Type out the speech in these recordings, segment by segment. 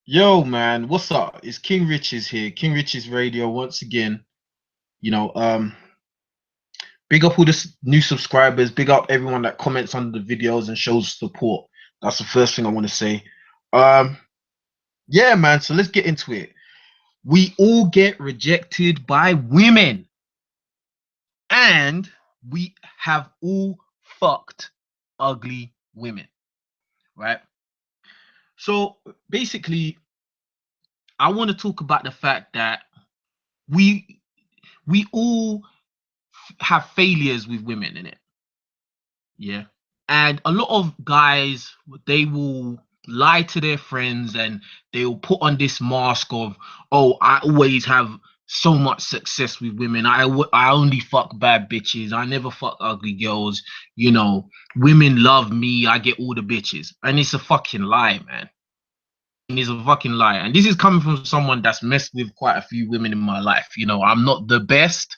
Yo, man, what's up? It's King Riches here, King Riches Radio once again. You know, um, Big up all the new subscribers, big up everyone that comments under the videos and shows support. That's the first thing I want to say. Um, yeah, man, so let's get into it. We all get rejected by women, and we have all fucked ugly women, right? So basically, I want to talk about the fact that we we all have failures with women in it. Yeah. And a lot of guys, they will lie to their friends and they'll put on this mask of, oh, I always have so much success with women. I only fuck bad bitches. I never fuck ugly girls. Women love me. I get all the bitches. And it's a fucking lie, man. And it's a fucking lie. And this is coming from someone that's messed with quite a few women in my life. I'm not the best,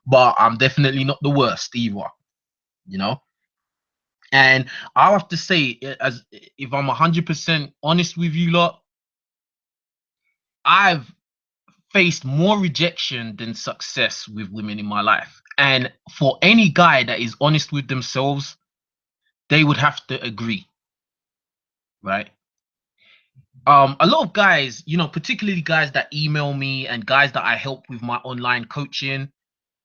but I'm definitely not the worst either. You know? And I'll have to say, as if I'm 100% honest with you lot, I've faced more rejection than success with women in my life. And for any guy that is honest with themselves, they would have to agree, right? A lot of guys, particularly guys that email me and guys that I help with my online coaching,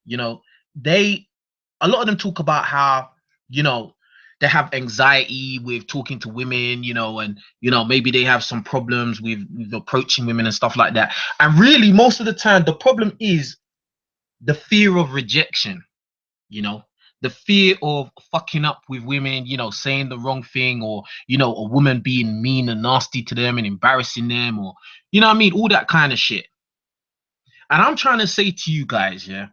you know, they a lot of them talk about how, you know, they have anxiety with talking to women, and maybe they have some problems with approaching women and stuff like that. And really, most of the time, the problem is the fear of rejection, you know, the fear of fucking up with women, saying the wrong thing, or a woman being mean and nasty to them and embarrassing them, or what I mean, all that kind of shit. And I'm trying to say to you guys, yeah,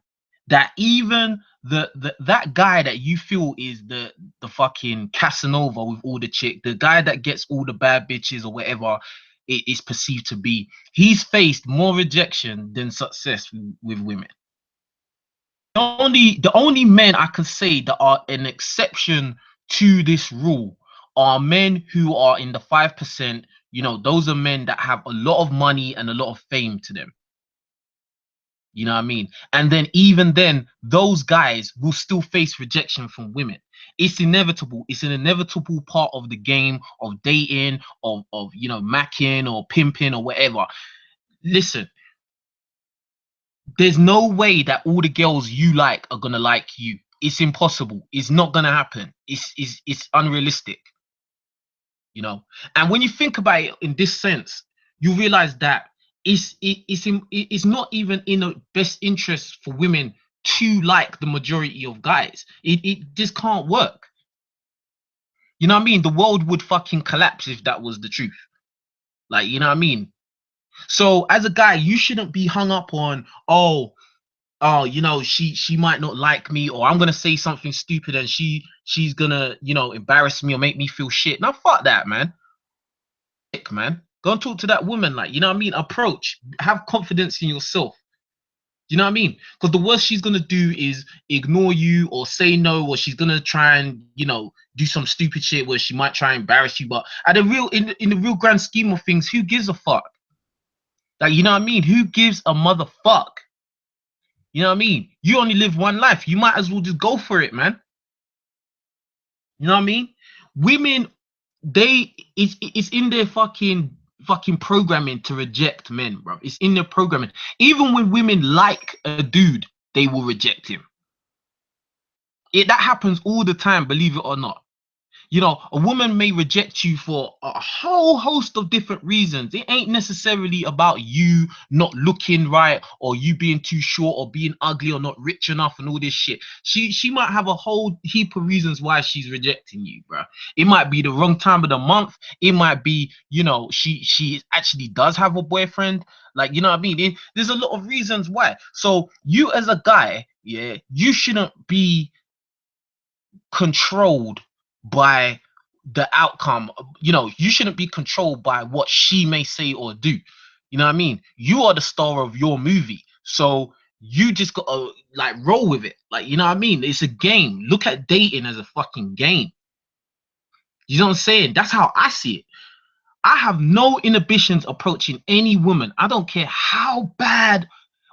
that even that guy that you feel is the fucking Casanova with all the chick, the guy that gets all the bad bitches or whatever it is perceived to be, he's faced more rejection than success with women. The only men I could say that are an exception to this rule are men who are in the 5%. Those are men that have a lot of money and a lot of fame to them. You know what I mean? And then even then, those guys will still face rejection from women. It's inevitable. It's an inevitable part of the game of dating, of macking or pimping or whatever. Listen, there's no way that all the girls you like are gonna like you. It's impossible. It's not gonna happen. It's unrealistic. You know. And when you think about it in this sense, you realize that it's not even in the best interest for women to like the majority of guys. It just can't work. You know what I mean? The world would fucking collapse if that was the truth. Like, you know what I mean? So as a guy, you shouldn't be hung up on, oh, she might not like me, or I'm gonna say something stupid and she's gonna, embarrass me or make me feel shit. Now fuck that, man. Man. Go and talk to that woman, like, you know what I mean? Approach, have confidence in yourself. You know what I mean? Because the worst she's gonna do is ignore you or say no, or she's gonna try and, do some stupid shit where she might try and embarrass you. But at the real in the real grand scheme of things, who gives a fuck? Like, you know what I mean? Who gives a motherfuck? You know what I mean? You only live one life. You might as well just go for it, man. You know what I mean? Women, it's in their fucking programming to reject men, bro. It's in their programming. Even when women like a dude, they will reject him. That happens all the time, believe it or not. A woman may reject you for a whole host of different reasons. It ain't necessarily about you not looking right, or you being too short, or being ugly, or not rich enough, and all this shit. She might have a whole heap of reasons why she's rejecting you, bro. It might be the wrong time of the month. It might be, she actually does have a boyfriend. Like, you know what I mean? There's a lot of reasons why. So you as a guy, yeah, you shouldn't be controlled by the outcome. You shouldn't be controlled by what she may say or do. You know what I mean? You are the star of your movie, so you just gotta, like, roll with it. Like, you know what I mean? It's a game. Look at dating as a fucking game. You know what I'm saying? That's how I see it. I have no inhibitions approaching any woman. I don't care how bad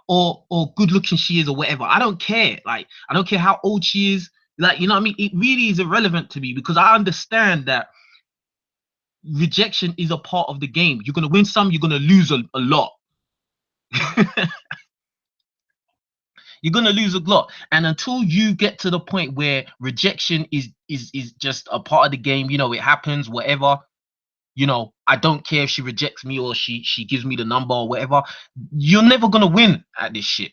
or good looking she is or whatever. I don't care. Like, I don't care how old she is. Like, you know what I mean? It really is irrelevant to me because I understand that rejection is a part of the game. You're gonna win some, you're gonna lose a lot. You're gonna lose a lot. And until you get to the point where rejection is just a part of the game, you know, it happens, whatever. You know, I don't care if she rejects me or she gives me the number or whatever. You're never gonna win at this shit.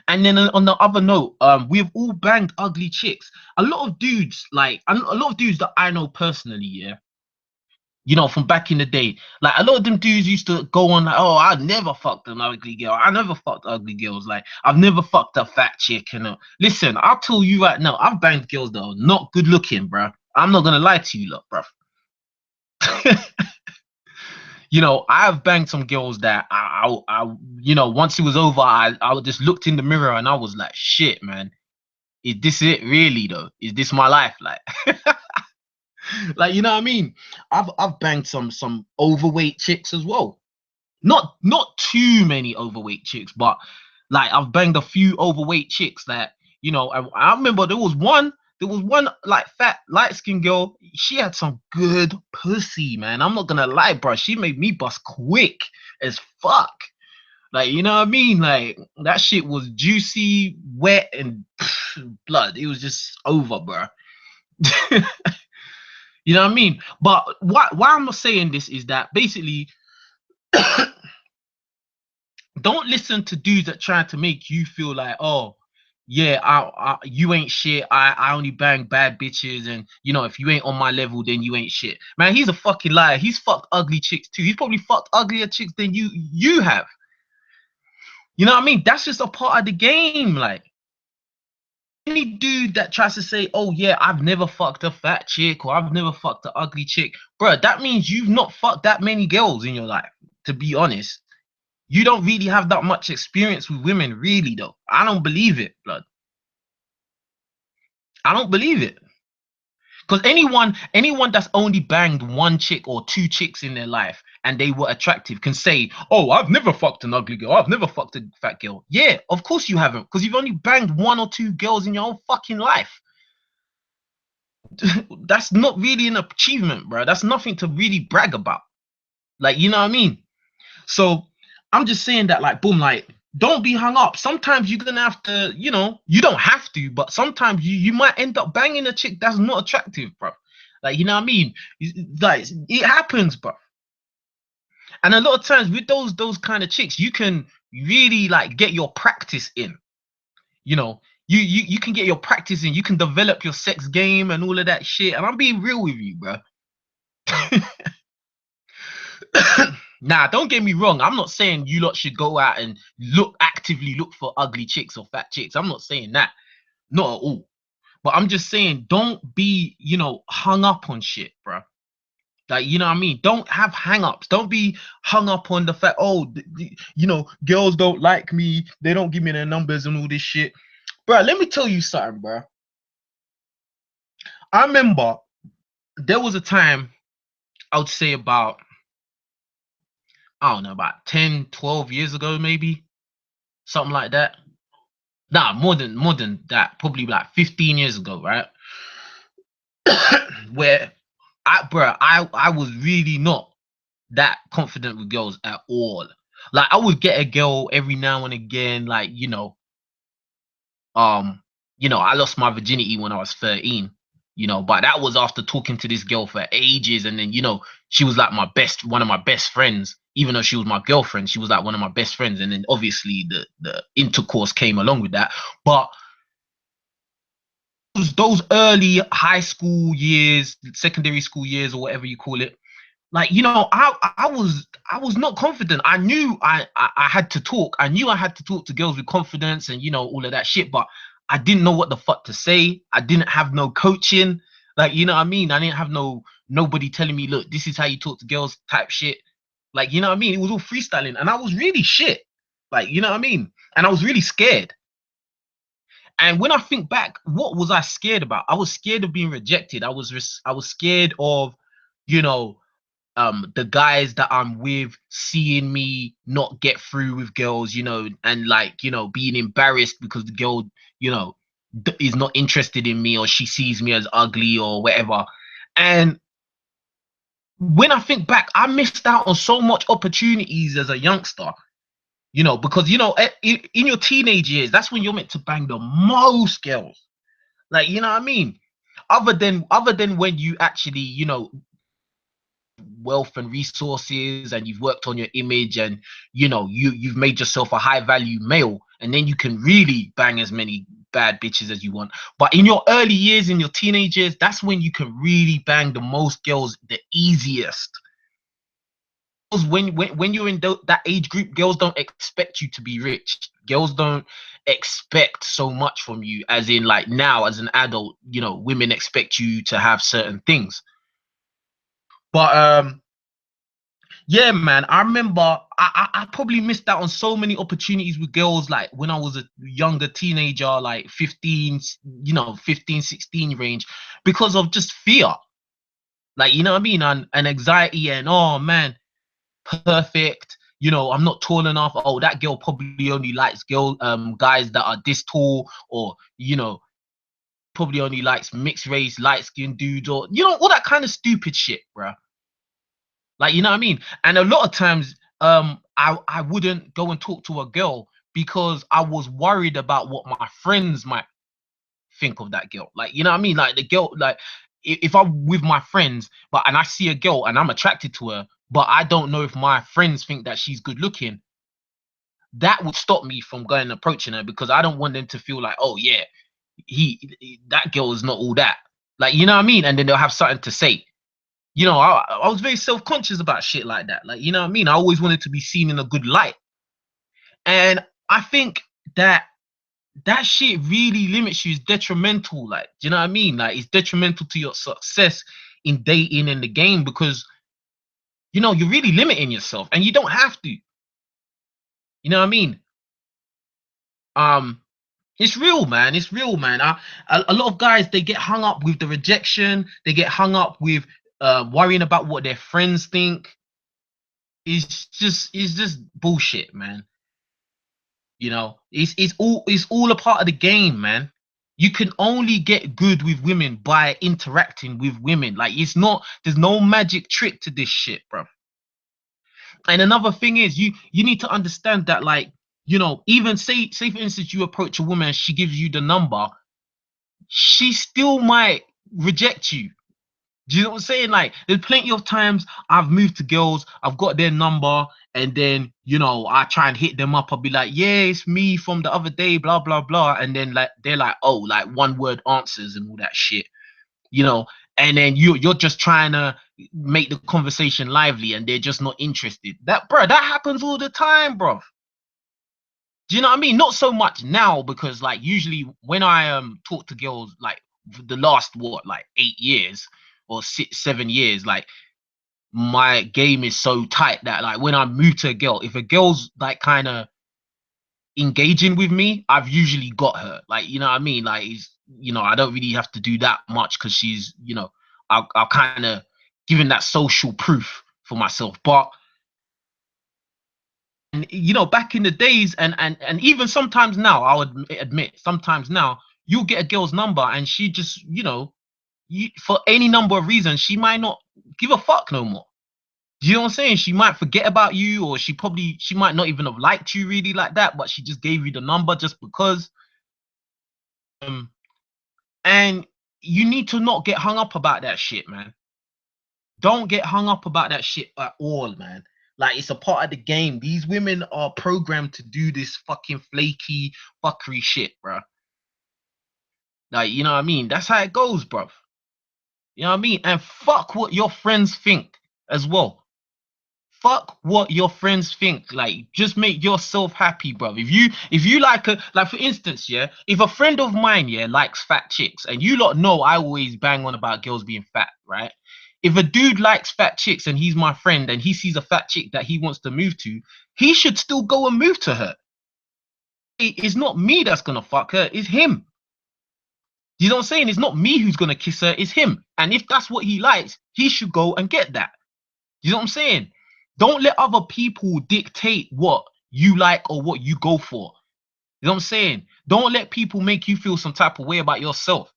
And then on the other note, we've all banged ugly chicks. A lot of dudes, like a lot of dudes that I know personally, yeah, you know, from back in the day, like a lot of them dudes used to go on like, oh, I never fucked an ugly girl. I never fucked ugly girls. Like, I've never fucked a fat chick. And listen, I'll tell you right now, I've banged girls that are not good looking, bro. I'm not gonna lie to you, look, bro. You know, I've banged some girls that you know, once it was over, I just looked in the mirror and I was like, shit, man, is this it really though? Is this my life? Like, like, you know what I mean? I've banged some overweight chicks as well. Not too many overweight chicks, but like I've banged a few overweight chicks that, you know, I remember there was one like fat light skinned girl. She had some good pussy, man. I'm not gonna lie, bro. She made me bust quick as fuck. Like, you know what I mean? Like that shit was juicy, wet, and blood. It was just over, bro. You know what I mean? But why I'm not saying this is that basically don't listen to dudes that try to make you feel like, oh, yeah, you ain't shit. I only bang bad bitches, and you know, if you ain't on my level, then you ain't shit. Man, he's a fucking liar. He's fucked ugly chicks too. He's probably fucked uglier chicks than you have. You know what I mean? That's just a part of the game. Like any dude that tries to say, oh yeah, I've never fucked a fat chick or I've never fucked an ugly chick, bro, that means you've not fucked that many girls in your life, to be honest. You don't really have that much experience with women, really, though. I don't believe it, blood. I don't believe it. Because anyone that's only banged one chick or two chicks in their life and they were attractive can say, oh, I've never fucked an ugly girl. I've never fucked a fat girl. Yeah, of course you haven't, because you've only banged one or two girls in your whole fucking life. That's not really an achievement, bro. That's nothing to really brag about. Like, you know what I mean? So I'm just saying that, like, boom, like, don't be hung up. Sometimes you're gonna have to, you know, you don't have to, but sometimes you might end up banging a chick that's not attractive, bro. Like, you know what I mean? Like, it happens, bro. And a lot of times with those kind of chicks, you can really like get your practice in. You know, you can get your practice in. You can develop your sex game and all of that shit. And I'm being real with you, bro. Nah, don't get me wrong. I'm not saying you lot should go out and actively look for ugly chicks or fat chicks. I'm not saying that. Not at all. But I'm just saying don't be, you know, hung up on shit, bro. Like, you know what I mean? Don't have hang-ups. Don't be hung up on the fact, oh, you know, girls don't like me. They don't give me their numbers and all this shit. Bro, let me tell you something, bro. I remember there was a time, I would say about, I don't know, about 10, 12 years ago, maybe. Something like that. Nah, more than that. Probably like 15 years ago, right? Where I was really not that confident with girls at all. Like I would get a girl every now and again, like, um, I lost my virginity when I was 13, but that was after talking to this girl for ages, and then, she was like one of my best friends, even though she was my girlfriend, she was like one of my best friends, and then obviously the intercourse came along with that. But those early high school years, secondary school years, or whatever you call it, like, I was not confident. I knew I had to talk. I knew I had to talk to girls with confidence and all of that shit, but I didn't know what the fuck to say. I didn't have no coaching. Like, you know what I mean? I didn't have nobody telling me, look, this is how you talk to girls type shit. Like, you know what I mean? It was all freestyling and I was really shit. Like, you know what I mean? And I was really scared. And when I think back, what was I scared about? I was scared of being rejected. I was scared of, you know, the guys that I'm with seeing me not get through with girls, you know, and like, you know, being embarrassed because the girl, you know, is not interested in me, or she sees me as ugly or whatever. And when I think back, I missed out on so much opportunities as a youngster, you know, because you know, in your teenage years, that's when you're meant to bang the most girls. Like, you know what I mean? Other than when you actually, you know, wealth and resources, and you've worked on your image, and you know, you've made yourself a high value male, and then you can really bang as many bad bitches as you want. But in your early years, in your teenage years, that's when you can really bang the most girls the easiest. Because when you're in that age group, girls don't expect you to be rich. Girls don't expect so much from you, as in like now as an adult, you know, women expect you to have certain things. But yeah, man, I remember I probably missed out on so many opportunities with girls like when I was a younger teenager, like 15, you know, 15, 16 range, because of just fear. Like, you know what I mean? And anxiety, and oh man, perfect. You know, I'm not tall enough. Oh, that girl probably only likes guys that are this tall, or you know, probably only likes mixed race, light skinned dudes, or you know, all that kind of stupid shit, bro. Like, you know what I mean? And a lot of times, I wouldn't go and talk to a girl because I was worried about what my friends might think of that girl. Like, you know what I mean? Like the girl, like if I'm with my friends, but and I see a girl and I'm attracted to her, but I don't know if my friends think that she's good looking, that would stop me from going and approaching her, because I don't want them to feel like, oh yeah, that girl is not all that. Like, you know what I mean? And then they'll have something to say. You know, I was very self-conscious about shit like that. Like, you know what I mean? I always wanted to be seen in a good light. And I think that that shit really limits you, is detrimental. Like, do you know what I mean? Like, it's detrimental to your success in dating in the game, because you know, you're really limiting yourself and you don't have to. You know what I mean? Um, it's real, man. It's real, man. A lot of guys, they get hung up with the rejection, they get hung up with worrying about what their friends think. It's just bullshit, man. You know, it's all a part of the game, man. You can only get good with women by interacting with women. Like, it's not, there's no magic trick to this shit, bro. And another thing is, you need to understand that, like, you know, even say for instance you approach a woman, she gives you the number, she still might reject you. Do you know what I'm saying? Like, there's plenty of times I've moved to girls, I've got their number, and then, you know, I try and hit them up. I'll be like, yeah, it's me from the other day, blah, blah, blah. And then, like, they're like, oh, like one word answers and all that shit, you know. And then you're just trying to make the conversation lively, and they're just not interested. That, bro, that happens all the time, bro. Do you know what I mean? Not so much now, because like usually when I talk to girls, like the last what, like 8 years or 6 7 years, like my game is so tight that like when I move to a girl, if a girl's like kind of engaging with me, I've usually got her. Like, you know what I mean? Like, it's, you know, I don't really have to do that much, because she's, you know, I'll kind of given that social proof for myself. But and you know, back in the days, and even sometimes now, I'll admit, sometimes now you'll get a girl's number and she just, you know, for any number of reasons, she might not give a fuck no more. Do you know what I'm saying? She might forget about you, or she might not even have liked you really like that, but she just gave you the number just because. Um, and you need to not get hung up about that shit, man. Don't get hung up about that shit at all, man. Like, it's a part of the game. These women are programmed to do this fucking flaky fuckery shit, bro. Like, you know what I mean? That's how it goes, bro. You know what I mean? And fuck what your friends think as well. Fuck what your friends think. Like, just make yourself happy, bro. If you like a, like for instance, yeah, if a friend of mine, yeah, likes fat chicks, and you lot know I always bang on about girls being fat, right? If a dude likes fat chicks and he's my friend and he sees a fat chick that he wants to move to, he should still go and move to her. It's not me that's gonna fuck her, it's him. You know what I'm saying? It's not me who's gonna kiss her, it's him. And if that's what he likes, he should go and get that. You know what I'm saying? Don't let other people dictate what you like or what you go for. You know what I'm saying? Don't let people make you feel some type of way about yourself.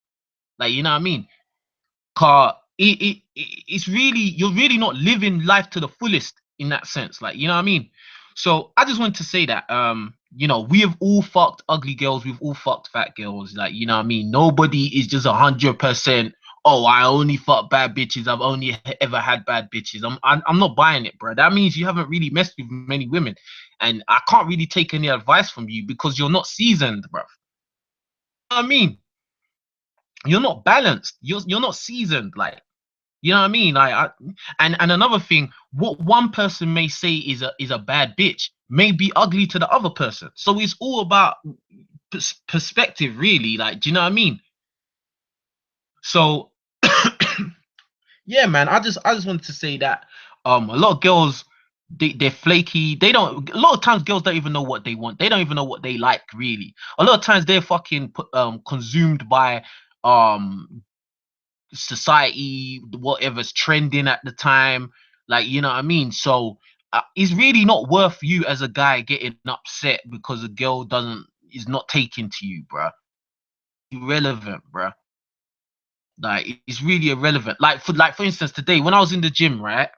Like, you know what I mean? Car it's really, you're really not living life to the fullest in that sense. Like, you know what I mean? So I just wanted to say that you know, we have all fucked ugly girls, we've all fucked fat girls, like, you know what I mean? Nobody is just 100%, oh, I only fuck bad bitches, I've only ever had bad bitches. I'm not buying it, bro. That means you haven't really messed with many women. And I can't really take any advice from you because you're not seasoned, bro. You know what I mean? You're not balanced. You're not seasoned. Like, you know what I mean? And another thing, what one person may say is a bad bitch may be ugly to the other person. So it's all about perspective, really. Like, do you know what I mean? So yeah, man. I just wanted to say that a lot of girls, they're flaky. They don't. A lot of times, girls don't even know what they want. They don't even know what they like, really. A lot of times, they're fucking consumed by society, whatever's trending at the time. Like, you know what I mean? So it's really not worth you as a guy getting upset because a girl doesn't is not taking to you, bruh. Irrelevant, bruh. Like, it's really irrelevant. Like for instance, today when I was in the gym, right?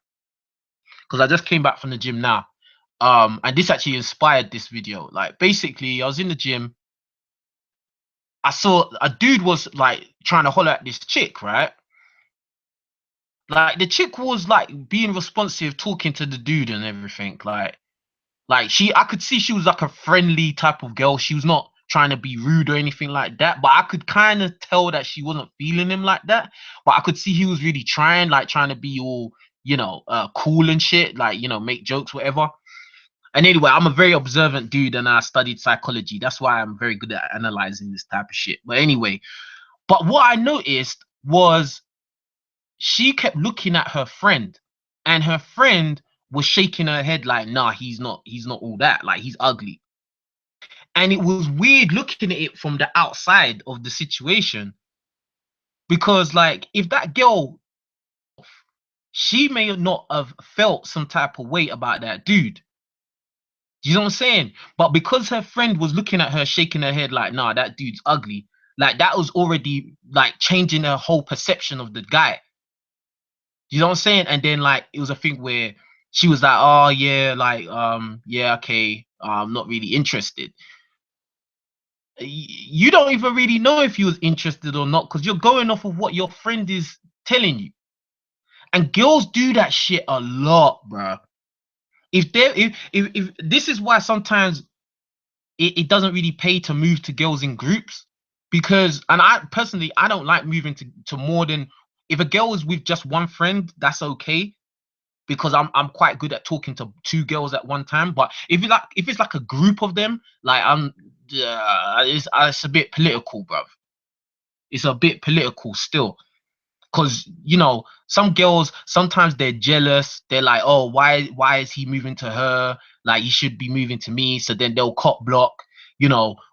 Because I just came back from the gym now. And this actually inspired this video. Like, basically, I was in the gym. I saw a dude was like trying to holler at this chick, right? Like, the chick was like being responsive, talking to the dude and everything. Like I could see she was like a friendly type of girl. She was not trying to be rude or anything like that. But I could kind of tell that she wasn't feeling him like that. But I could see he was really trying, like trying to be all, cool and shit, like, make jokes, whatever. And anyway, I'm a very observant dude and I studied psychology. That's why I'm very good at analyzing this type of shit. But anyway, but what I noticed was she kept looking at her friend, and her friend was shaking her head like, nah, he's not all that, like, he's ugly. And it was weird looking at it from the outside of the situation, because like, if that girl, she may not have felt some type of way about that dude. You know what I'm saying? But because her friend was looking at her, shaking her head like, nah, that dude's ugly, like, that was already like changing her whole perception of the guy. You know what I'm saying? And then like, it was a thing where she was like, oh yeah, like, yeah, okay, I'm not really interested. You don't even really know if he was interested or not, because you're going off of what your friend is telling you. And girls do that shit a lot, bro. If this is why sometimes it doesn't really pay to move to girls in groups, because, and I personally, I don't like moving to more than, if a girl is with just one friend, that's okay, because I'm quite good at talking to two girls at one time. But if it's like a group of them, like, it's a bit political, bruv. It's a bit political still. Because, some girls, sometimes they're jealous. They're like, oh, why is he moving to her? Like, he should be moving to me. So then they'll cop block,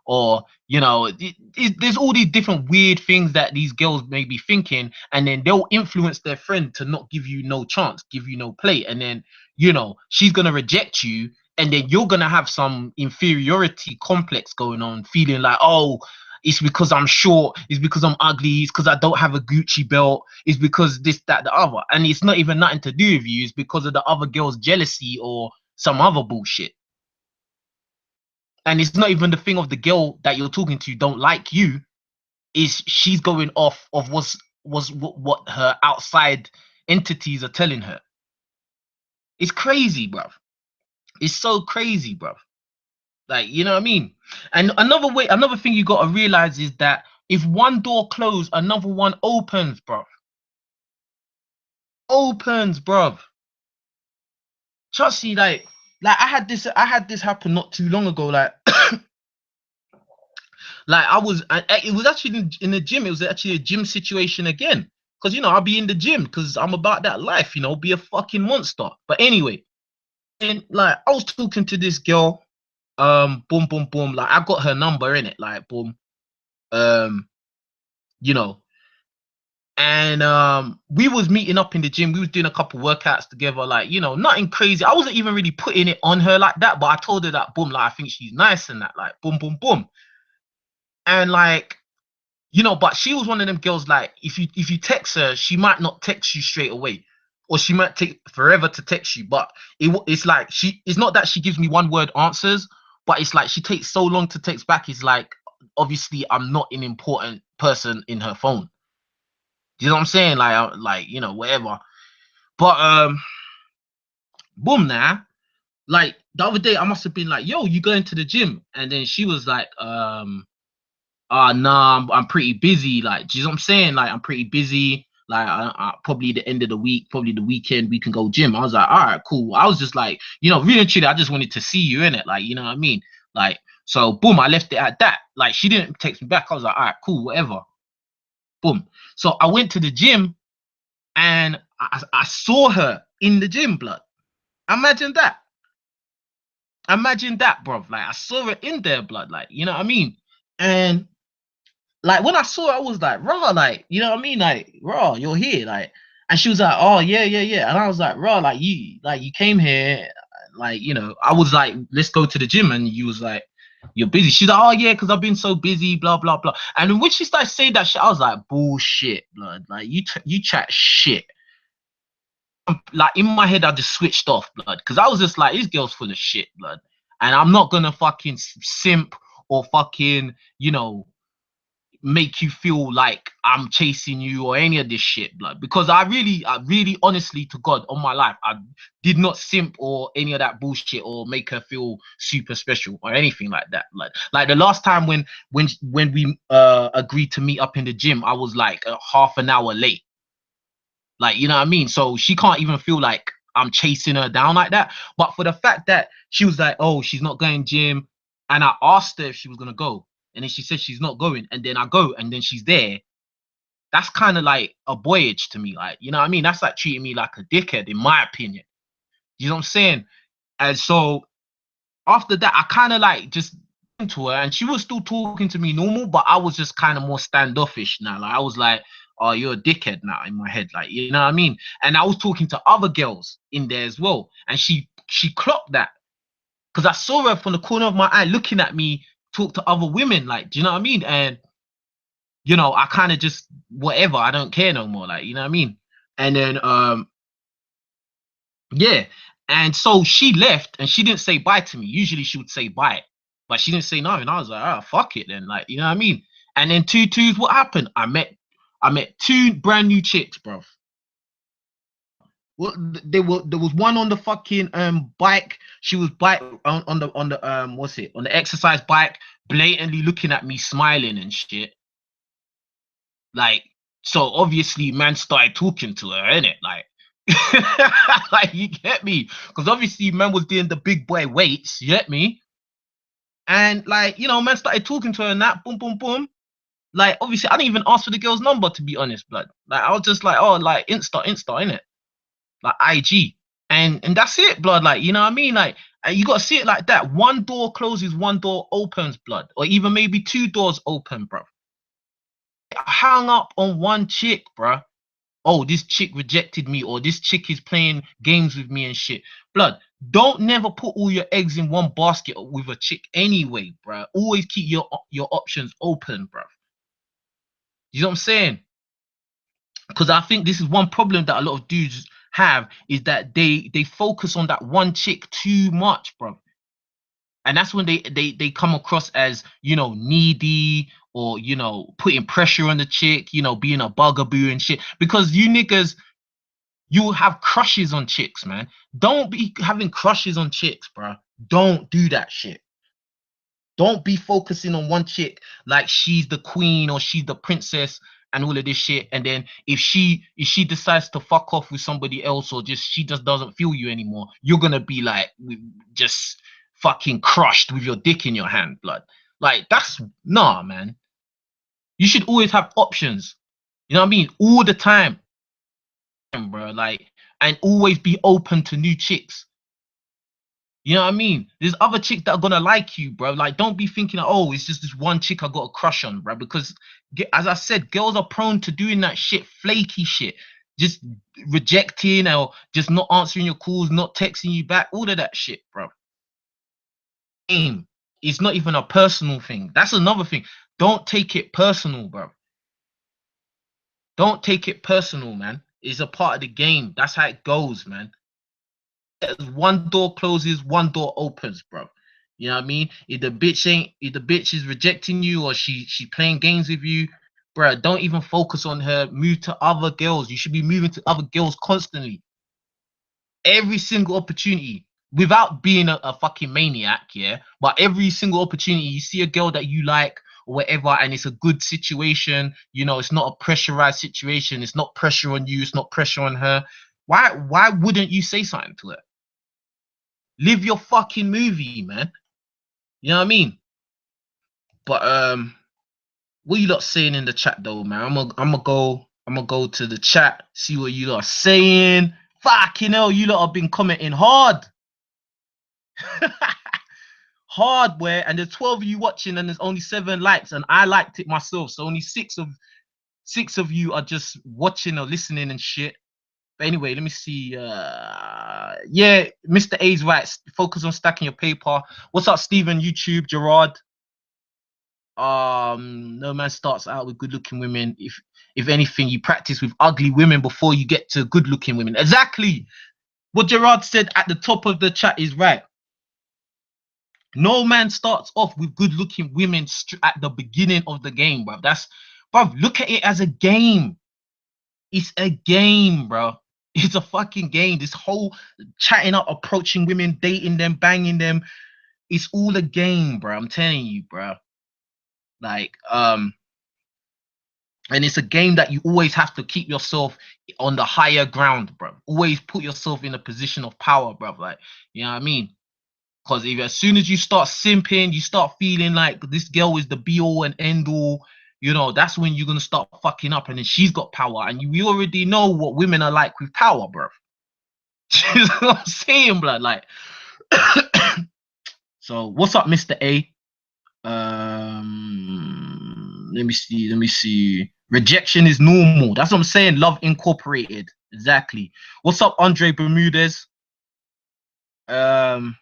or there's all these different weird things that these girls may be thinking, and then they'll influence their friend to not give you no chance, give you no play, and then, she's gonna reject you, and then you're gonna have some inferiority complex going on, feeling like, oh, it's because I'm short, it's because I'm ugly, it's because I don't have a Gucci belt, it's because this, that, the other. And it's not even nothing to do with you, it's because of the other girl's jealousy or some other bullshit. And it's not even the thing of the girl that you're talking to don't like you, is she's going off of what her outside entities are telling her. It's crazy, bruv. It's so crazy, bruv. Like, you know what I mean? And another thing you gotta realize is that if one door closed, another one opens, bruv. Opens, bruv. Trust me, like I had this happen not too long ago. Like it was actually in the gym. It was actually a gym situation again. Because, I'll be in the gym because I'm about that life, be a fucking monster. But anyway, and like, I was talking to this girl, boom, boom, boom. Like, I got her number in it, like, boom. Um, you know, And we was meeting up in the gym. We was doing a couple workouts together, like, you know, nothing crazy. I wasn't even really putting it on her like that, but I told her that, boom, like, I think she's nice and that, like, boom, boom, boom. And like, you know, but she was one of them girls, like, if you text her, she might not text you straight away, or she might take forever to text you. But it's like, it's not that she gives me one word answers, but it's like she takes so long to text back. It's like, obviously I'm not an important person in her phone. You know what I'm saying? Like, like, you know, whatever. But boom, now, like, the other day I must have been like, yo, you going to the gym? And then she was like, nah, I'm pretty busy. Like, do you know what I'm saying? Like, I'm pretty busy. Like, probably the end of the week, probably the weekend, we can go gym. I was like, all right, cool. I was just like, you know, really and truly, I just wanted to see you in it. Like, you know what I mean? Like, so boom, I left it at that. Like, she didn't text me back. I was like, all right, cool, whatever. Boom. So I went to the gym and I saw her in the gym, blood. Imagine that. Imagine that, bro. Like, I saw her in there, blood. Like, you know what I mean? And like, when I saw her, I was like, raw, like, you know what I mean? Like, raw, you're here. Like, and she was like, oh, yeah, yeah, yeah. And I was like, raw, like, you came here, like, you know, I was like, let's go to the gym. And you was like, you're busy. She's like, oh, yeah, because I've been so busy, blah, blah, blah. And when she started saying that shit, I was like, bullshit, blood. Like, you chat shit. Like, in my head, I just switched off, blood, because I was just like, this girl's full of shit, blood. And I'm not gonna fucking simp or fucking, you know, make you feel like I'm chasing you or any of this shit, blood. Because I really, honestly to God, on my life, I did not simp or any of that bullshit or make her feel super special or anything like that. Like the last time when we agreed to meet up in the gym, I was like half an hour late. Like, you know what I mean? So she can't even feel like I'm chasing her down like that. But for the fact that she was like, oh, she's not going gym, and I asked her if she was gonna go, and then she said she's not going, and then I go, and then she's there. That's kind of like a voyage to me. Like, you know what I mean? That's like treating me like a dickhead, in my opinion. You know what I'm saying? And so after that, I kind of like just to her, and she was still talking to me normal, but I was just kind of more standoffish now. Like, I was like, oh, you're a dickhead now, in my head, like, you know what I mean? And I was talking to other girls in there as well, and she clocked that, because I saw her from the corner of my eye looking at me talk to other women, like, do you know what I mean? And you know, I kind of just whatever, I don't care no more, like, you know what I mean? And then yeah. And so she left and she didn't say bye to me. Usually she would say bye, but she didn't say no. And I was like, oh, fuck it then. Like, you know what I mean? And then two twos, what happened? I met two brand new chicks, bro. Well, there was one on the fucking bike. She was bike on the what's it, on the exercise bike, blatantly looking at me, smiling and shit. Like, so obviously man started talking to her, innit? Like, like, you get me? Because obviously man was doing the big boy weights, you get me? And like, you know, man started talking to her and that, boom, boom, boom. Like, obviously, I didn't even ask for the girl's number, to be honest, blood. Like, I was just like, oh, like, Insta, innit? Like, IG. And that's it, blood. Like, you know what I mean? Like, you gotta see it like that. One door closes, one door opens, blood. Or even maybe two doors open, bro. I hung up on one chick, bro. Oh, this chick rejected me, or this chick is playing games with me and shit. Blood, don't never put all your eggs in one basket with a chick anyway, bro. Always keep your options open, bro. You know what I'm saying? Because I think this is one problem that a lot of dudes have, is that they focus on that one chick too much, bro. And that's when they come across as, you know, needy, or, you know, putting pressure on the chick, you know, being a bugaboo and shit. Because you niggas, you have crushes on chicks, man. Don't be having crushes on chicks, bro. Don't do that shit. Don't be focusing on one chick like she's the queen or she's the princess and all of this shit. And then if she decides to fuck off with somebody else, or just she just doesn't feel you anymore, you're gonna be like just fucking crushed with your dick in your hand, blood. Like, that's nah, man. You should always have options. You know what I mean? All the time, bro. Like, and always be open to new chicks. You know what I mean? There's other chicks that are gonna like you, bro. Like, don't be thinking, oh, it's just this one chick I got a crush on, bro. Because, as I said, girls are prone to doing that shit, flaky shit, just rejecting or just not answering your calls, not texting you back, all of that shit, bro. It's not even a personal thing. That's another thing. Don't take it personal, bro. Don't take it personal, man. It's a part of the game. That's how it goes, man. As one door closes, one door opens, bro. You know what I mean? If the bitch is rejecting you or she playing games with you, bro, don't even focus on her. Move to other girls. You should be moving to other girls constantly. Every single opportunity, without being a fucking maniac, yeah. But every single opportunity, you see a girl that you like or whatever, and it's a good situation. You know, it's not a pressurized situation. It's not pressure on you. It's not pressure on her. Why wouldn't you say something to her? Live your fucking movie, man. You know what I mean? But what you lot saying in the chat though, man? I'm gonna go to the chat, see what you lot are saying. Fucking hell, you lot have been commenting hard. Hardware, and there's 12 of you watching, and there's only 7 likes, and I liked it myself. So only six of you are just watching or listening and shit. But anyway, let me see. Yeah, Mr. A's right. Focus on stacking your paper. What's up, Stephen? YouTube, Gerard. No man starts out with good looking women. If anything, you practice with ugly women before you get to good looking women. Exactly. What Gerard said at the top of the chat is right. No man starts off with good looking women at the beginning of the game, bro. Bro, look at it as a game. It's a game, bro. It's a fucking game. This whole chatting up, approaching women, dating them, banging them, it's all a game, bro. I'm telling you, bro. Like, and it's a game that you always have to keep yourself on the higher ground, bro. Always put yourself in a position of power, bro. Like, you know what I mean? Because if as soon as you start simping, you start feeling like this girl is the be all and end all, you know, that's when you're gonna start fucking up, and then she's got power, and we already know what women are like with power, bro. You know what I'm saying, blood? Like, so what's up, Mr. A? Let me see. Let me see. Rejection is normal. That's what I'm saying. Love Incorporated. Exactly. What's up, Andre Bermudez? Um,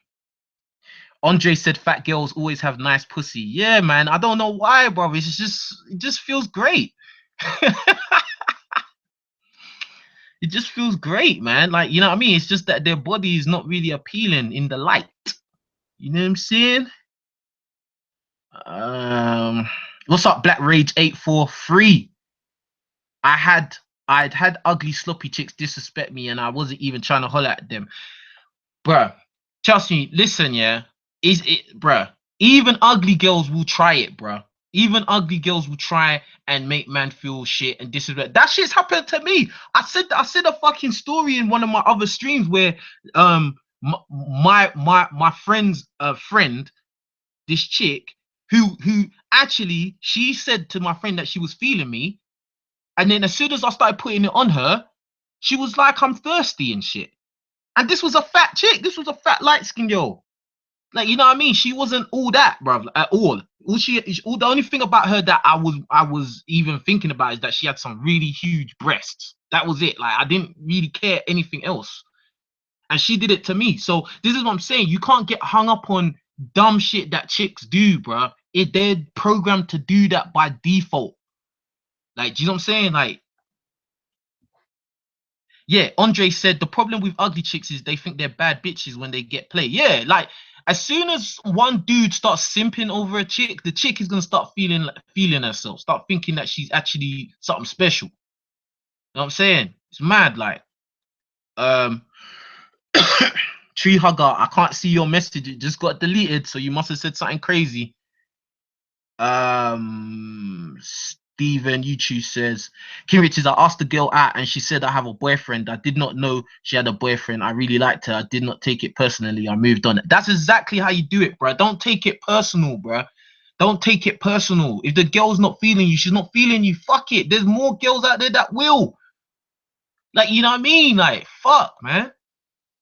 Andre said fat girls always have nice pussy. Yeah, man. I don't know why, bro. It just feels great. It just feels great, man. Like, you know what I mean? It's just that their body is not really appealing in the light. You know what I'm saying? Um, what's up, Black Rage 843? I'd had ugly sloppy chicks disrespect me, and I wasn't even trying to holler at them. Bruh, trust me, listen, yeah. Is it, bruh? Even ugly girls will try it, bruh. Even ugly girls will try and make man feel shit and disrespect. That shit's happened to me. I said a fucking story in one of my other streams where my friend's friend, this chick, who actually, she said to my friend that she was feeling me, and then as soon as I started putting it on her, she was like, I'm thirsty and shit. And this was a fat chick. This was a fat light skinned girl. Like, you know what I mean? She wasn't all that, bruv, at all. The only thing about her that I was even thinking about is that she had some really huge breasts. That was it. Like, I didn't really care anything else. And she did it to me. So this is what I'm saying. You can't get hung up on dumb shit that chicks do, bruh. They're programmed to do that by default. Like, do you know what I'm saying? Like, yeah, Andre said the problem with ugly chicks is they think they're bad bitches when they get play. Yeah, like as soon as one dude starts simping over a chick, the chick is gonna start feeling herself, start thinking that she's actually something special. You know what I'm saying? It's mad, like um Tree Hugger, I can't see your message, it just got deleted, so you must have said something crazy. Steven YouTube says, King Richards, I asked the girl out and she said I have a boyfriend. I did not know she had a boyfriend. I really liked her. I did not take it personally. I moved on. That's exactly how you do it, bro. Don't take it personal, bro. Don't take it personal. If the girl's not feeling you, she's not feeling you. Fuck it. There's more girls out there that will. Like, you know what I mean? Like, fuck, man.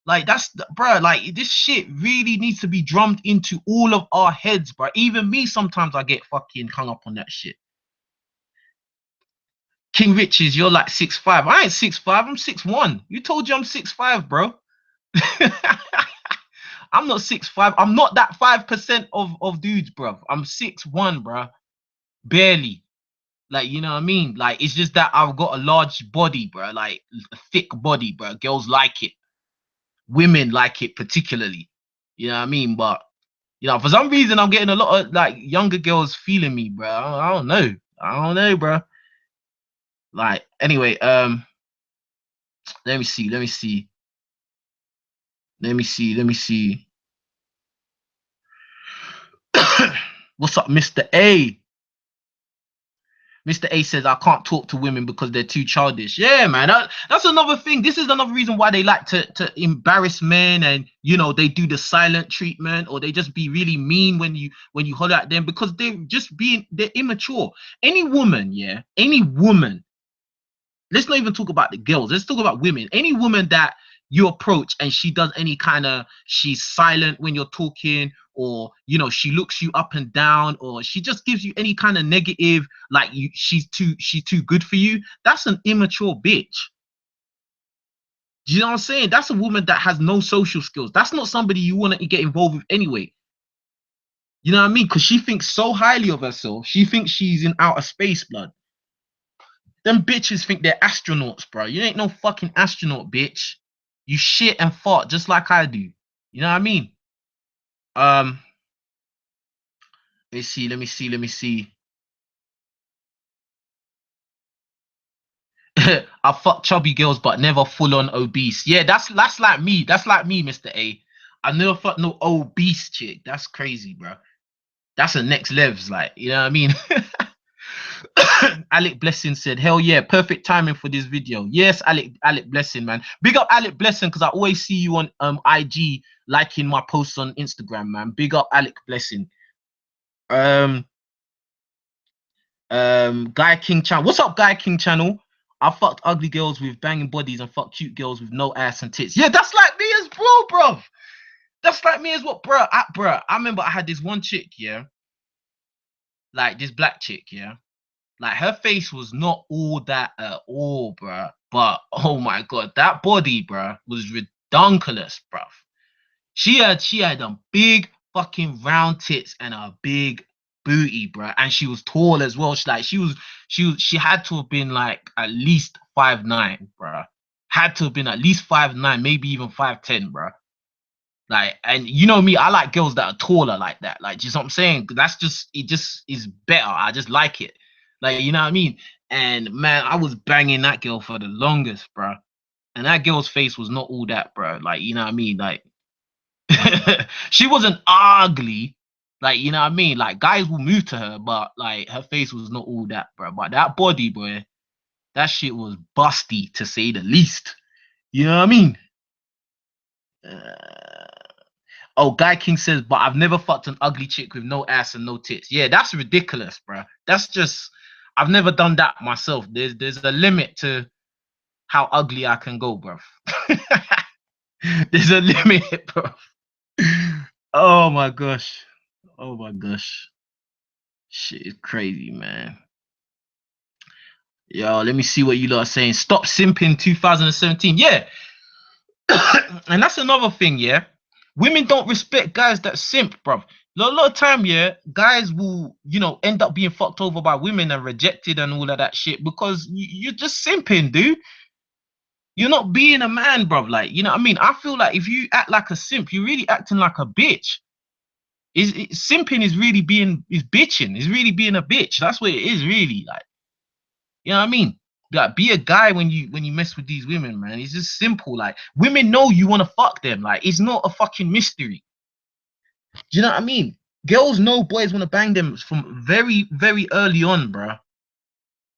Like that's bro. Like this shit really needs to be drummed into all of our heads, bro. Even me, sometimes I get fucking hung up on that shit. King Riches, you're like 6'5". I ain't 6'5". I'm 6'1". You told you I'm 6'5", bro. I'm not 6'5". I'm not that 5% of dudes, bro. I'm 6'1", bro. Barely. Like, you know what I mean? Like, it's just that I've got a large body, bro. Like, a thick body, bro. Girls like it. Women like it particularly. You know what I mean? But, you know, for some reason, I'm getting a lot of, like, younger girls feeling me, bro. I don't know. I don't know, bro. Like, anyway, let me see. Let me see. Let me see. Let me see. What's up, Mr. A? Mr. A says, I can't talk to women because they're too childish. Yeah, man. That's another thing. This is another reason why they like to embarrass men, and you know, they do the silent treatment, or they just be really mean when you holler at them, because they're immature. Any woman, yeah, any woman, let's not even talk about the girls. Let's talk about women. Any woman that you approach and she does any kind of, she's silent when you're talking, or you know, she looks you up and down, or she just gives you any kind of negative, like she's too good for you. That's an immature bitch. Do you know what I'm saying? That's a woman that has no social skills. That's not somebody you want to get involved with anyway. You know what I mean? Because she thinks so highly of herself. She thinks she's in outer space, blood. Them bitches think they're astronauts, bro. You ain't no fucking astronaut, bitch. You shit and fart just like I do. You know what I mean? Um, let me see, let me see, let me see. I fuck chubby girls, but never full on obese. Yeah, that's like me. That's like me, Mr. A. I never fuck no obese chick. That's crazy, bro. That's a next levels, like, you know what I mean? Alec Blessing said, "Hell yeah, perfect timing for this video." Yes, Alec Blessing, man. Big up Alec Blessing, because I always see you on IG liking my posts on Instagram, man. Big up Alec Blessing. Um, Guy King Channel. What's up, Guy King Channel? I fucked ugly girls with banging bodies and fucked cute girls with no ass and tits. Yeah, that's like me as well, bro. That's like me as well, bro. I remember I had this one chick, yeah, like this black chick, yeah. Like her face was not all that at all, bruh. But oh my god, that body, bruh, was redonkulous, bruv. She had a big fucking round tits and a big booty, bruh. And she was tall as well. She had to have been like at least 5'9", bruh. Had to have been at least 5'9", maybe even 5'10", bruh. Like, and you know me, I like girls that are taller like that. Like, just what I'm saying, that's just, it just is better. I just like it. Like, you know what I mean? And man, I was banging that girl for the longest, bro. And that girl's face was not all that, bro. Like, you know what I mean? Like, she wasn't ugly. Like, you know what I mean? Like, guys will move to her, but like, her face was not all that, bro. But that body, boy, that shit was busty to say the least. You know what I mean? Uh, Oh, Guy King says, but I've never fucked an ugly chick with no ass and no tits. Yeah, that's ridiculous, bro. That's just, I've never done that myself. There's a limit to how ugly I can go, bro. There's a limit, bro. Oh my gosh. Oh my gosh. Shit is crazy, man. Yo, let me see what you lot are saying. Stop simping 2017. Yeah. And that's another thing, yeah. Women don't respect guys that simp, bruv. A lot of time, yeah, guys will, you know, end up being fucked over by women and rejected and all of that shit because you're just simping, dude. You're not being a man, bruv. Like, you know what I mean? I feel like if you act like a simp, you're really acting like a bitch. Simping is really being, is bitching. Is really being a bitch. That's what it is, really. Like, you know what I mean? Like, be a guy when you mess with these women, man. It's just simple. Like, women know you want to fuck them. Like, it's not a fucking mystery. Do you know what I mean? Girls know boys want to bang them from very, very early on, bro.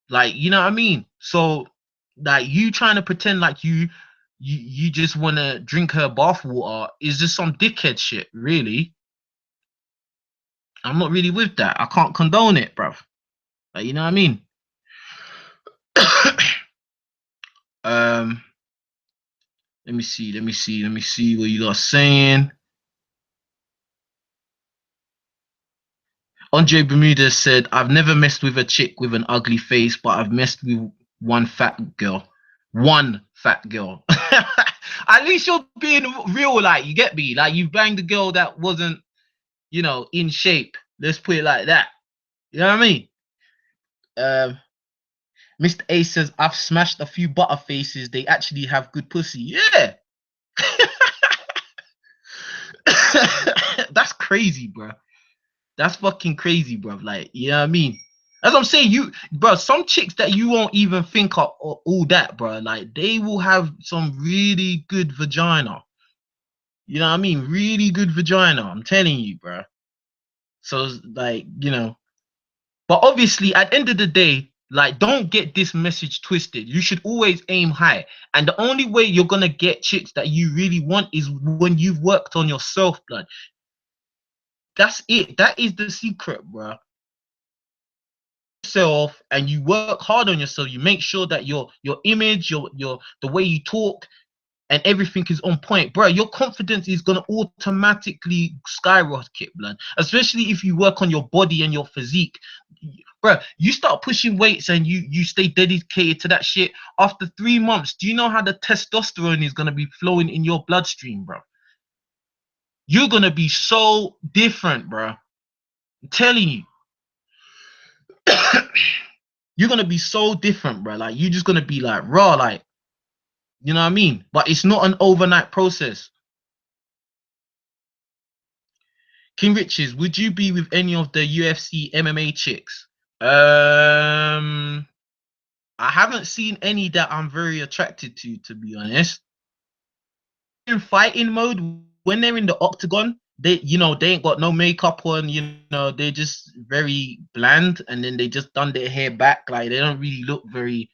Like, you know what I mean? So, like, you trying to pretend like you just want to drink her bathwater is just some dickhead shit, really. I'm not really with that. I can't condone it, bro. Like, you know what I mean? um, Let me see. Let me see. Let me see what you are saying. Andre Bermudez said, I've never messed with a chick with an ugly face, but I've messed with one fat girl. One fat girl. At least you're being real, like, you get me? Like, you banged a girl that wasn't, in shape. Let's put it like that. You know what I mean? Um, Mr. A says, I've smashed a few butter faces. They actually have good pussy. Yeah. That's crazy, bro. That's fucking crazy, bro. Like, you know what I mean? As I'm saying, bro, some chicks that you won't even think are all that, bro. Like, they will have some really good vagina. You know what I mean? Really good vagina. I'm telling you, bro. So, like, but obviously, at the end of the day, like, don't get this message twisted. You should always aim high. And the only way you're gonna get chicks that you really want is when you've worked on yourself, blood. That's it. That is the secret, bro. Yourself, and you work hard on yourself. You make sure that your image, your the way you talk, and everything is on point, bro. Your confidence is gonna automatically skyrocket, blood. Especially if you work on your body and your physique, bro. You start pushing weights and you stay dedicated to that shit. After 3 months, do you know how the testosterone is gonna be flowing in your bloodstream, bro? You're gonna be so different, bro. I'm telling you. You're gonna be so different, bro. Like, you're just gonna be like raw, like, you know what I mean? But it's not an overnight process. King Riches, would you be with any of the UFC MMA chicks? I haven't seen any that I'm very attracted to be honest. In fighting mode, when they're in the octagon, they ain't got no makeup on, they're just very bland, and then they just done their hair back. Like, they don't really look very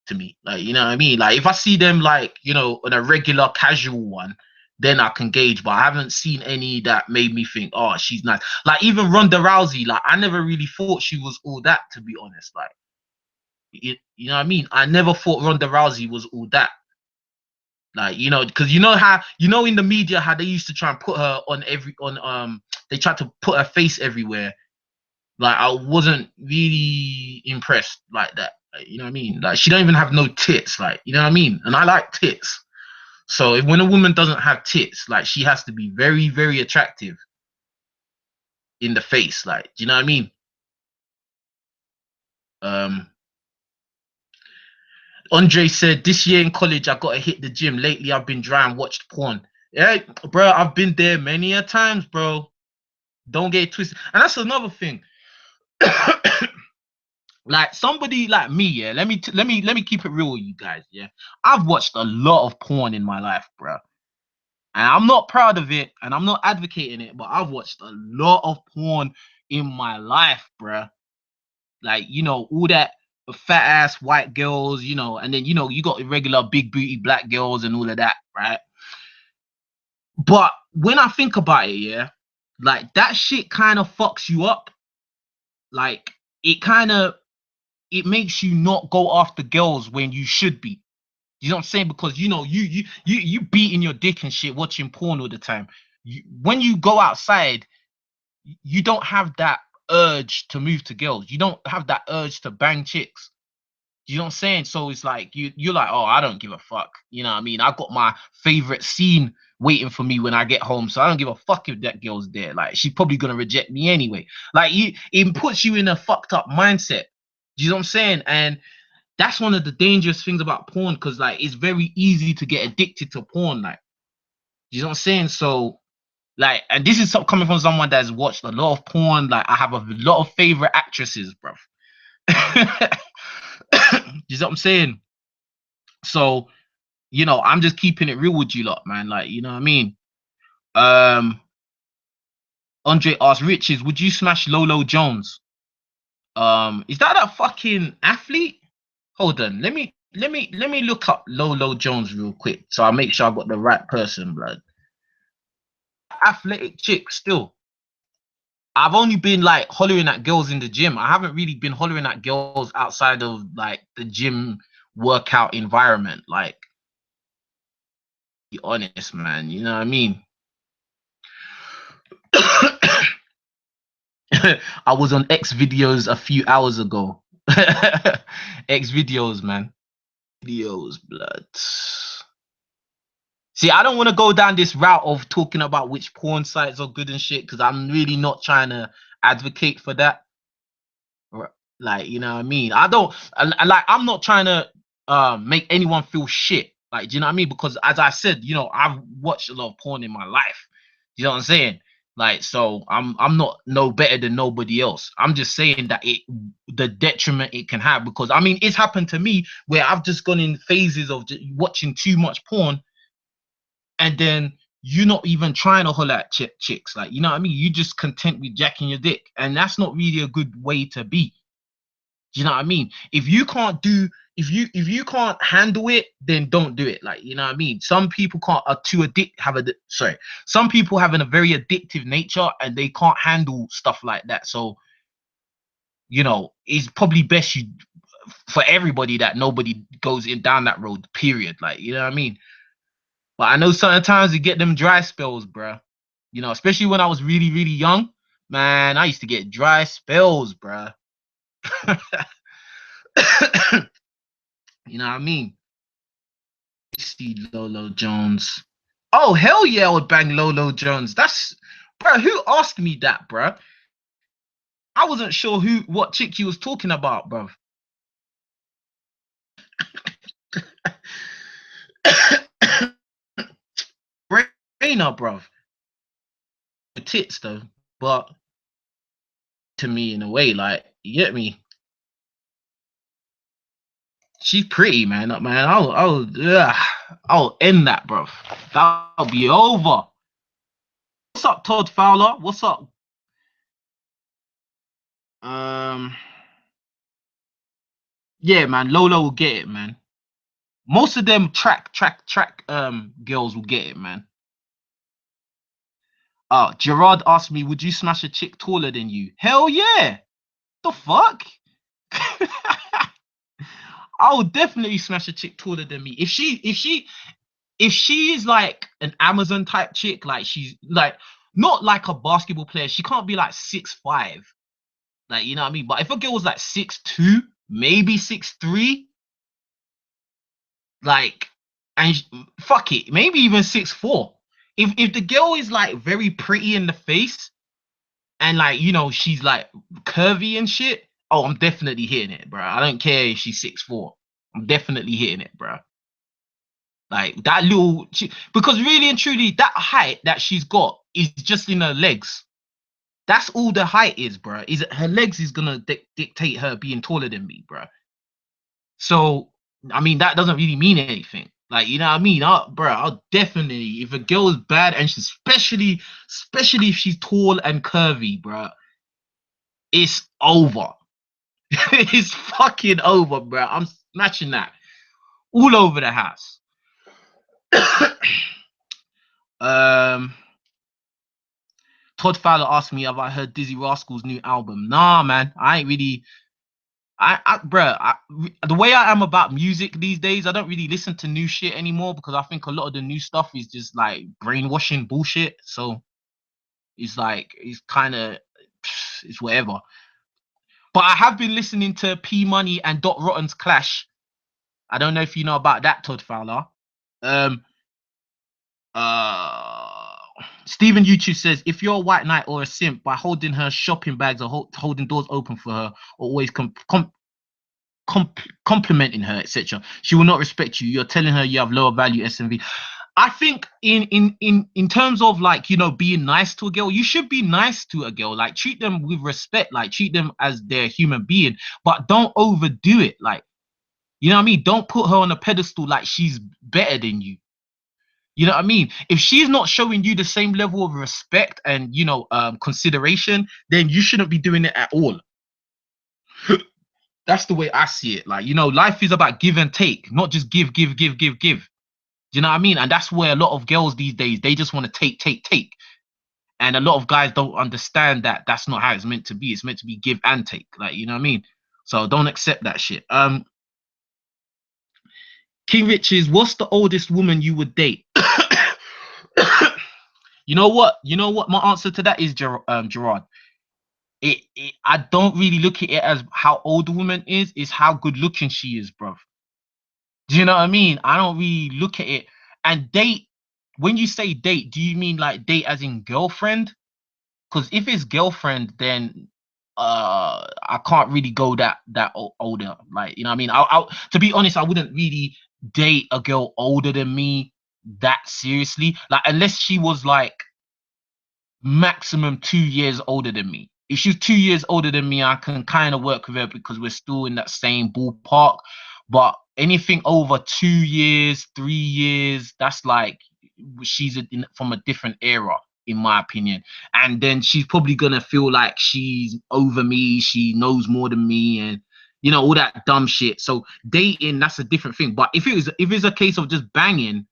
to me. Like, you know what I mean? Like, if I see them, like, on a regular casual one, then I can gauge. But I haven't seen any that made me think, oh, she's nice. Like, even Ronda Rousey, like, I never really thought she was all that, to be honest. Like, you know what I mean? I never thought Ronda Rousey was all that. Like, because in the media how they used to try and put her they tried to put her face everywhere. Like, I wasn't really impressed like that. Like, you know what I mean? Like, she don't even have no tits. Like, you know what I mean? And I like tits. So when a woman doesn't have tits, like, she has to be very, very attractive in the face. Like, do you know what I mean? Um, Andre said, this year in college, I got to hit the gym. Lately, I've been dry and watched porn. Yeah, bro, I've been there many a times, bro. Don't get it twisted. And that's another thing. Like, somebody like me, yeah. Let me keep it real with you guys, yeah. I've watched a lot of porn in my life, bro, and I'm not proud of it, and I'm not advocating it, but I've watched a lot of porn in my life, bro. Like, all that fat ass white girls, and then you got irregular big booty black girls and all of that, right? But when I think about it, yeah, like, that shit kind of fucks you up. Like, it makes you not go after girls when you should be. You know what I'm saying? Because you beating your dick and shit, watching porn all the time. When you go outside, you don't have that urge to move to girls. You don't have that urge to bang chicks. You know what I'm saying? So it's like you're like, oh, I don't give a fuck. You know what I mean? I got my favorite scene waiting for me when I get home, so I don't give a fuck if that girl's there. Like, she's probably gonna reject me anyway. Like, it puts you in a fucked up mindset. You know what I'm saying? And that's one of the dangerous things about porn, because, like, it's very easy to get addicted to porn. Like, you know what I'm saying? So, like, and this is coming from someone that's watched a lot of porn. Like, I have a lot of favorite actresses, bro. You know what I'm saying? So, I'm just keeping it real with you lot, man. Like, you know what I mean? Um, Andre asked Riches, would you smash Lolo Jones? Is that fucking athlete? Hold on, let me look up Lolo Jones real quick, so I make sure I got the right person, blood. Athletic chick still. I've only been, like, hollering at girls in the gym. I haven't really been hollering at girls outside of, like, the gym workout environment. Like, honest, man. You know what I mean? I was on X videos a few hours ago. X videos, man. Videos, blood. See, I don't want to go down this route of talking about which porn sites are good and shit, because I'm really not trying to advocate for that. Like, you know what I mean? I don't like, I'm not trying to make anyone feel shit. Like, do you know what I mean? Because as I said, you know, I've watched a lot of porn in my life. You know what I'm saying? Like, so I'm not no better than nobody else. I'm just saying that the detriment it can have, because I mean it's happened to me where I've just gone in phases of just watching too much porn, and then you're not even trying to holler at chicks. Like, you know what I mean? You just content with jacking your dick, and that's not really a good way to be. Do you know what I mean? If you can't handle it, then don't do it. Like, you know what I mean? Some people can't are too sorry. Some people have a very addictive nature and they can't handle stuff like that. So, you know, it's probably best you for everybody that nobody goes in down that road, period. Like, you know what I mean? But I know sometimes you get them dry spells, bruh. You know, especially when I was really, really young, man, I used to get dry spells, bruh. You know what I mean? See Lolo Jones. Oh, hell yeah, I would bang Lolo Jones. That's, bro, who asked me that, bro? I wasn't sure what chick you was talking about, bro. Brainer, bro. Tits though, but to me in a way, like, you get me? She's pretty, man. Man, I'll end that, bro. That'll be over. What's up, Todd Fowler? What's up? Um, yeah, man. Lolo will get it, man. Most of them track girls will get it, man. Gerard asked me, would you smash a chick taller than you? Hell yeah. The fuck? I would definitely smash a chick taller than me. If she is like an Amazon type chick, like she's like not like a basketball player, she can't be like 6'5". Like, you know what I mean? But if a girl was like 6'2", maybe 6'3", like, and fuck it, maybe even 6'4". If the girl is like very pretty in the face and like, you know, she's like curvy and shit, oh, I'm definitely hitting it, bro. I don't care if she's 6'4". I'm definitely hitting it, bro. Like that little, because really and truly, that height that she's got is just in her legs. That's all the height is, bro. Is her legs is gonna dictate her being taller than me, bro. So, I mean, that doesn't really mean anything. Like, you know what I mean? I'll definitely, if a girl is bad and she's especially if she's tall and curvy, bro, it's over. It's fucking over, bro. I'm smashing that all over the house. um, Todd Fowler asked me, have I heard Dizzy Rascal's new album? Nah, man, I ain't really. The way I am about music these days, I don't really listen to new shit anymore because I think a lot of the new stuff is just like brainwashing bullshit. So it's like it's kind of it's whatever. But I have been listening to P Money and Dot Rotten's clash. I don't know if you know about that, Todd Fowler. Um, uh, Stephen YouTube says, if you're a white knight or a simp, by holding her shopping bags or holding doors open for her, or always complimenting her, etc., she will not respect you. You're telling her you have lower value SMV. I think in terms of, like, you know, being nice to a girl, you should be nice to a girl. Like, treat them with respect, like treat them as their human being, but don't overdo it. Like, you know what I mean? Don't put her on a pedestal like she's better than you. You know what I mean? If she's not showing you the same level of respect and, you know, consideration, then you shouldn't be doing it at all. That's the way I see it. Like, you know, life is about give and take, not just give, give, give, give, give. Do you know what I mean? And that's where a lot of girls these days, they just want to take, take, take. And a lot of guys don't understand that that's not how it's meant to be. It's meant to be give and take. Like, you know what I mean? So don't accept that shit. King Riches, what's the oldest woman you would date? You know what? You know what my answer to that is, Gerard. I don't really look at it as how old the woman is. It's how good looking she is, bro. Do you know what I mean? I don't really look at it. And date, when you say date, do you mean like date as in girlfriend? Because if it's girlfriend, then I can't really go older. Like, you know what I mean? I to be honest, I wouldn't really date a girl older than me that seriously. Like, unless she was like maximum 2 years older than me. If she's 2 years older than me, I can kind of work with her because we're still in that same ballpark. But anything over 2 years, 3 years, that's like she's from a different era, in my opinion. And then she's probably gonna feel like she's over me, she knows more than me, and all that dumb shit. So dating, that's a different thing. But if it's a case of just banging,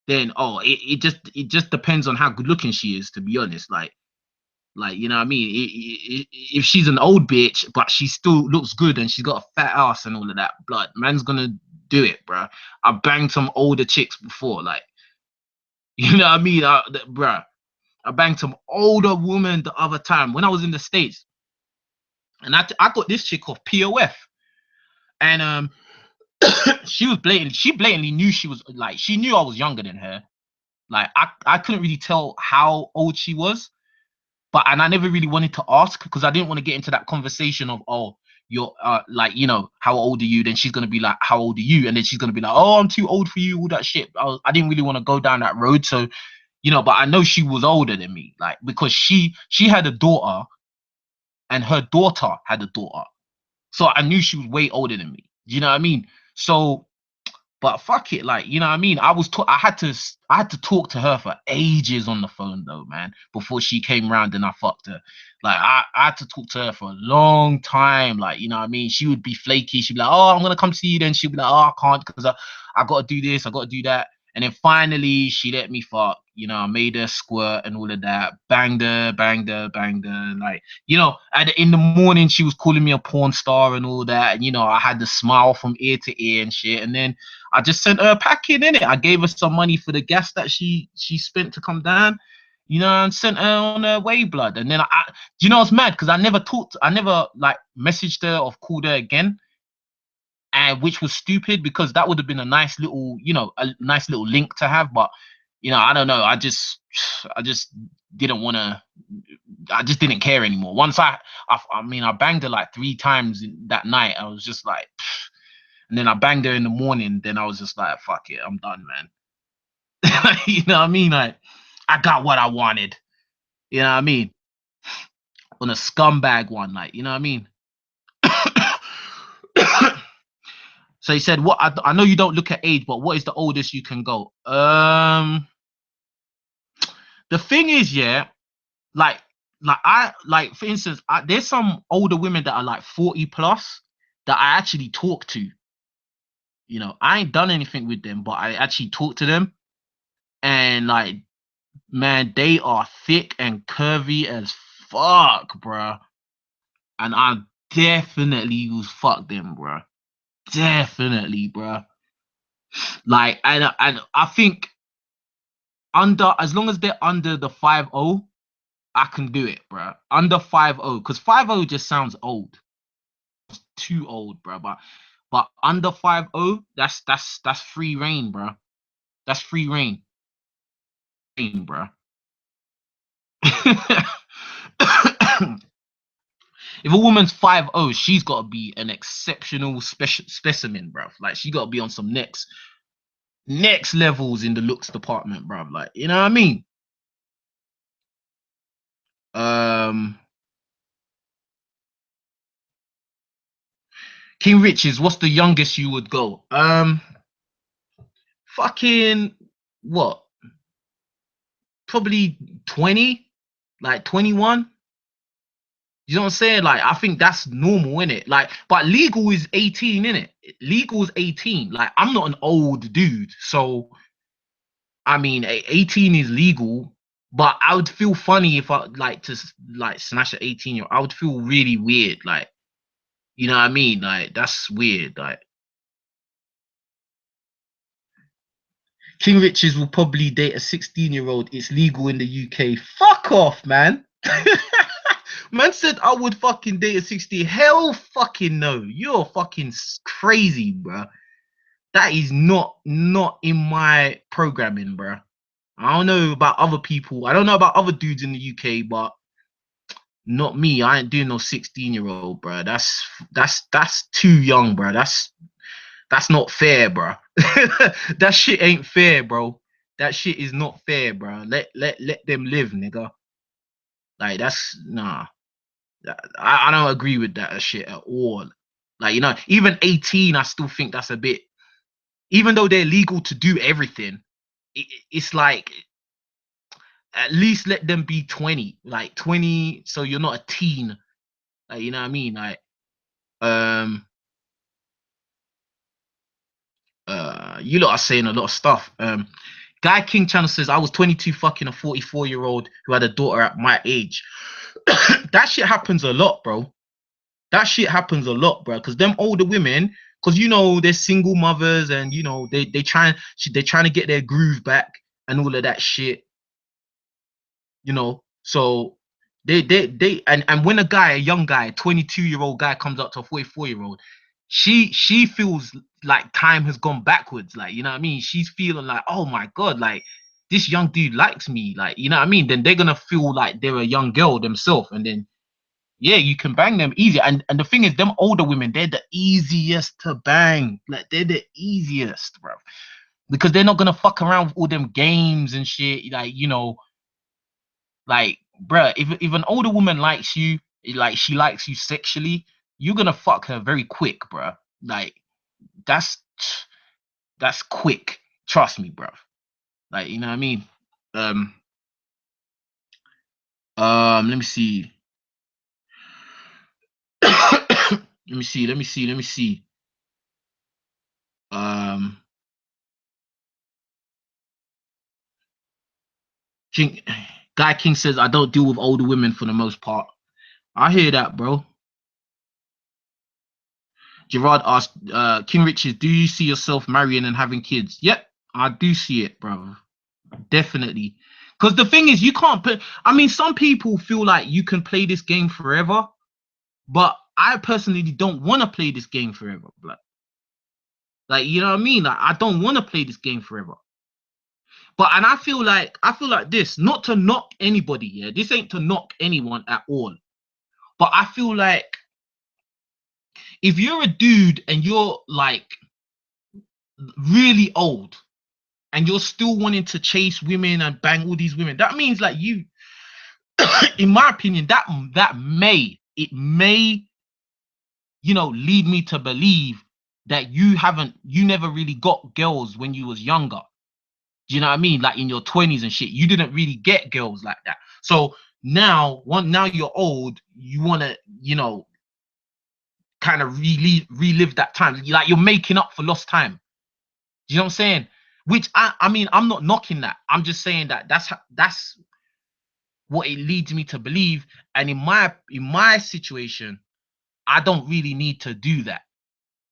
then it just depends on how good looking she is, to be honest. Like, you know what I mean? If she's an old bitch but she still looks good and she's got a fat ass and all of that, blood, man's gonna do it, bruh. I banged some older chicks before, like, you know what I mean? Bruh, I banged some older woman the other time when I was in the States, and I got this chick off POF, and she blatantly knew she was like, she knew I was younger than her. Like, I couldn't really tell how old she was, and I never really wanted to ask because I didn't want to get into that conversation of, oh, you're like, how old are you? Then she's gonna be like, how old are you? And then she's gonna be like, oh, I'm too old for you, all that shit. I didn't really want to go down that road. So, but I know she was older than me, like, because she had a daughter and her daughter had a daughter. So I knew she was way older than me. You know what I mean? So, but fuck it, like, you know what I mean? I had to talk to her for ages on the phone though, man, before she came round and I fucked her. Like, I had to talk to her for a long time. Like, you know what I mean? She would be flaky. She'd be like, oh, I'm gonna come see you. Then she'd be like, oh, I can't because I gotta do this, I gotta do that. And then finally she let me fuck. I made her squirt and all of that. Banged her, banged her, banged her. Like, in the morning she was calling me a porn star and all that. And I had the smile from ear to ear and shit. And then I just sent her a packet in it. I gave her some money for the gas that she spent to come down, and sent her on her way, blood. And then I was mad because I never like messaged her or called her again, and which was stupid because that would have been a nice little, link to have. But I don't know. I just didn't want to. I just didn't care anymore. Once I banged her like 3 times that night. I was just like. And then I banged her in the morning. Then I was just like, fuck it, I'm done, man. You know what I mean? Like, I got what I wanted. You know what I mean? On a scumbag one, like, you know what I mean? So he said, "What? I know you don't look at age, but what is the oldest you can go?" The thing is, yeah, like, for instance, there's some older women that are like 40 plus that I actually talk to. I ain't done anything with them, but I actually talk to them, and like, man, they are thick and curvy as fuck, bruh. And I definitely was fuck them, bruh. Definitely, bruh. Like, and I think as long as they're under the 50, I can do it, bruh. Under 50, because 50 just sounds old. It's too old, bruh. But under 50, that's free reign, bruh. That's free reign, bruh. If a woman's 50, she's got to be an exceptional specimen, bruv. Like, she got to be on some next levels in the looks department, bruv. Like, you know what I mean? Um, King Riches, what's the youngest you would go? Fucking what? Probably 20, like 21. You know what I'm saying? Like, I think that's normal, innit? Like, but legal is 18, innit? Legal is 18. Like, I'm not an old dude, so I mean, 18 is legal, but I would feel funny if I like to like smash an 18-year-old. I would feel really weird, like, you know what I mean? Like, that's weird. Like, King Richards will probably date a 16-year-old. It's legal in the UK. Fuck off, man. Man said I would fucking date a 60. Hell fucking no. You're fucking crazy, bro. That is not in my programming, bro. I don't know about other people. I don't know about other dudes in the UK, but not me. I ain't doing no 16-year-old, bro. That's too young, bro. That's not fair, bro. That shit ain't fair, bro. That shit is not fair, bro. Let them live, nigga. Like that's nah. I don't agree with that shit at all. Like, you know, even 18, I still think that's a bit. Even though they're legal to do everything, it's like at least let them be 20, like 20, so you're not a teen. Like, you know what I mean? Like, um, you lot are saying a lot of stuff. Guy King Channel says I was 22 fucking a 44-year-old who had a daughter at my age. That shit happens a lot, bro. That shit happens a lot, bro. Because them older women, because you know they're single mothers, and you know they're trying to get their groove back and all of that shit. You know, so and when a young guy, 22-year-old guy comes up to a 44-year-old, she feels like time has gone backwards. Like, you know what I mean? She's feeling like, oh my god, like this young dude likes me. Like, you know what I mean? Then they're gonna feel like they're a young girl themselves, and then yeah, you can bang them easy. And the thing is, them older women, they're the easiest to bang. Like, they're the easiest, bro. Because they're not gonna fuck around with all them games and shit. Like, you know, like, bruh, if an older woman likes you, like she likes you sexually, you're gonna fuck her very quick, bruh. Like, that's that's quick. Trust me, bruh. Like, you know what I mean? Um, let me see. Let me see. Let me see. Let me see. Um, King, Guy King says I don't deal with older women for the most part. I hear that, bro. Gerard asked, King Richard, do you see yourself marrying and having kids? Yep, I do see it, bro. Definitely. Because the thing is, you can't put. I mean, some people feel like you can play this game forever, but I personally don't want to play this game forever. Like, you know what I mean? Like, I don't want to play this game forever. But and I feel like this, not to knock anybody. Yeah, this ain't to knock anyone at all. But I feel like if you're a dude and you're like really old and you're still wanting to chase women and bang all these women, that means like you, in my opinion, it may, you know, lead me to believe that you never really got girls when you was younger. Do you know what I mean? Like in your 20s and shit, you didn't really get girls like that. So now you're old, you want to, you know, kind of relive that time. Like you're making up for lost time. Do you know what I'm saying? Which I mean, I'm not knocking that. I'm just saying that that's what it leads me to believe. And in my situation, I don't really need to do that.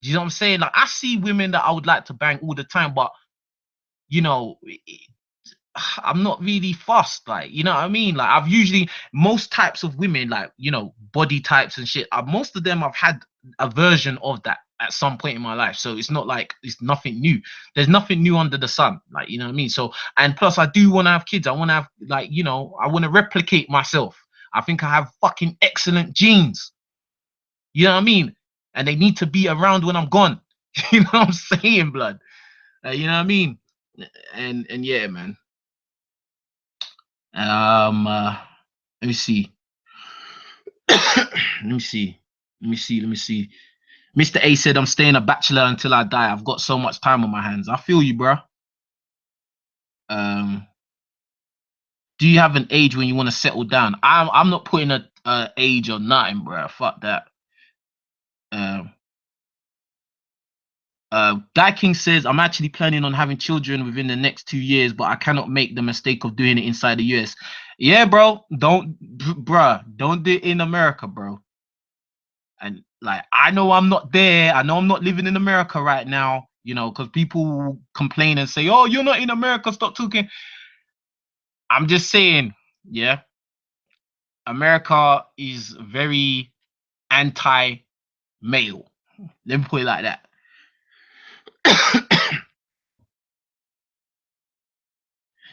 Do you know what I'm saying? Like I see women that I would like to bang all the time, but you know, I'm not really fussed. Like, you know what I mean? Like I've usually most types of women, like, you know, body types and shit. Most of them I've had a version of that at some point in my life. So it's not like it's nothing new. There's nothing new under the sun. Like, you know what I mean? So and plus I do want to have kids. I want to have like, you know, I want to replicate myself. I think I have fucking excellent genes. You know what I mean? And they need to be around when I'm gone. You know what I'm saying, blood? You know what I mean? And yeah, man. Let me see. Let me see. Let me see. Let me see. Mr. A said, I'm staying a bachelor until I die. I've got so much time on my hands. I feel you, bro. Um, do you have an age when you want to settle down? I'm not putting a age or nothing, bro. Fuck that. Um, Guy King says, I'm actually planning on having children within the next 2 years, but I cannot make the mistake of doing it inside the US. Yeah, bro. Don't do it in America, bro. And like, I know I'm not there. I know I'm not living in America right now. you know, because people complain and say, "Oh, you're not in America, stop talking." I'm just saying, yeah, America is very anti-male. Let me put it like that.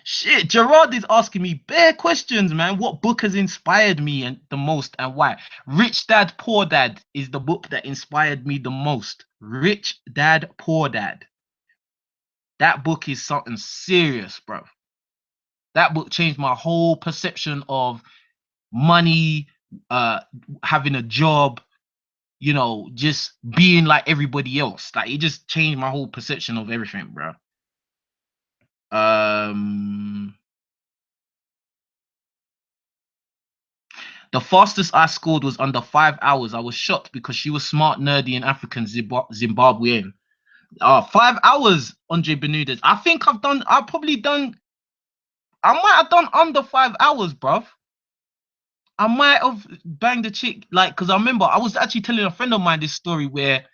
Shit, Gerard is asking me bare questions, man. What book has inspired me and the most and why? Rich Dad Poor Dad is the book that inspired me the most. Rich Dad Poor Dad. That book is something serious, bro. That book changed my whole perception of money, uh, having a job, you know, just being like everybody else. Like it just changed my whole perception of everything, bro. Um, the fastest I scored was under 5 hours. I was shocked because she was smart, nerdy, and African Zimbabwean. 5 hours, Andre Benudez. I've probably done, I might have done under 5 hours, bruv. I might have banged a chick, like, because I remember I was actually telling a friend of mine this story where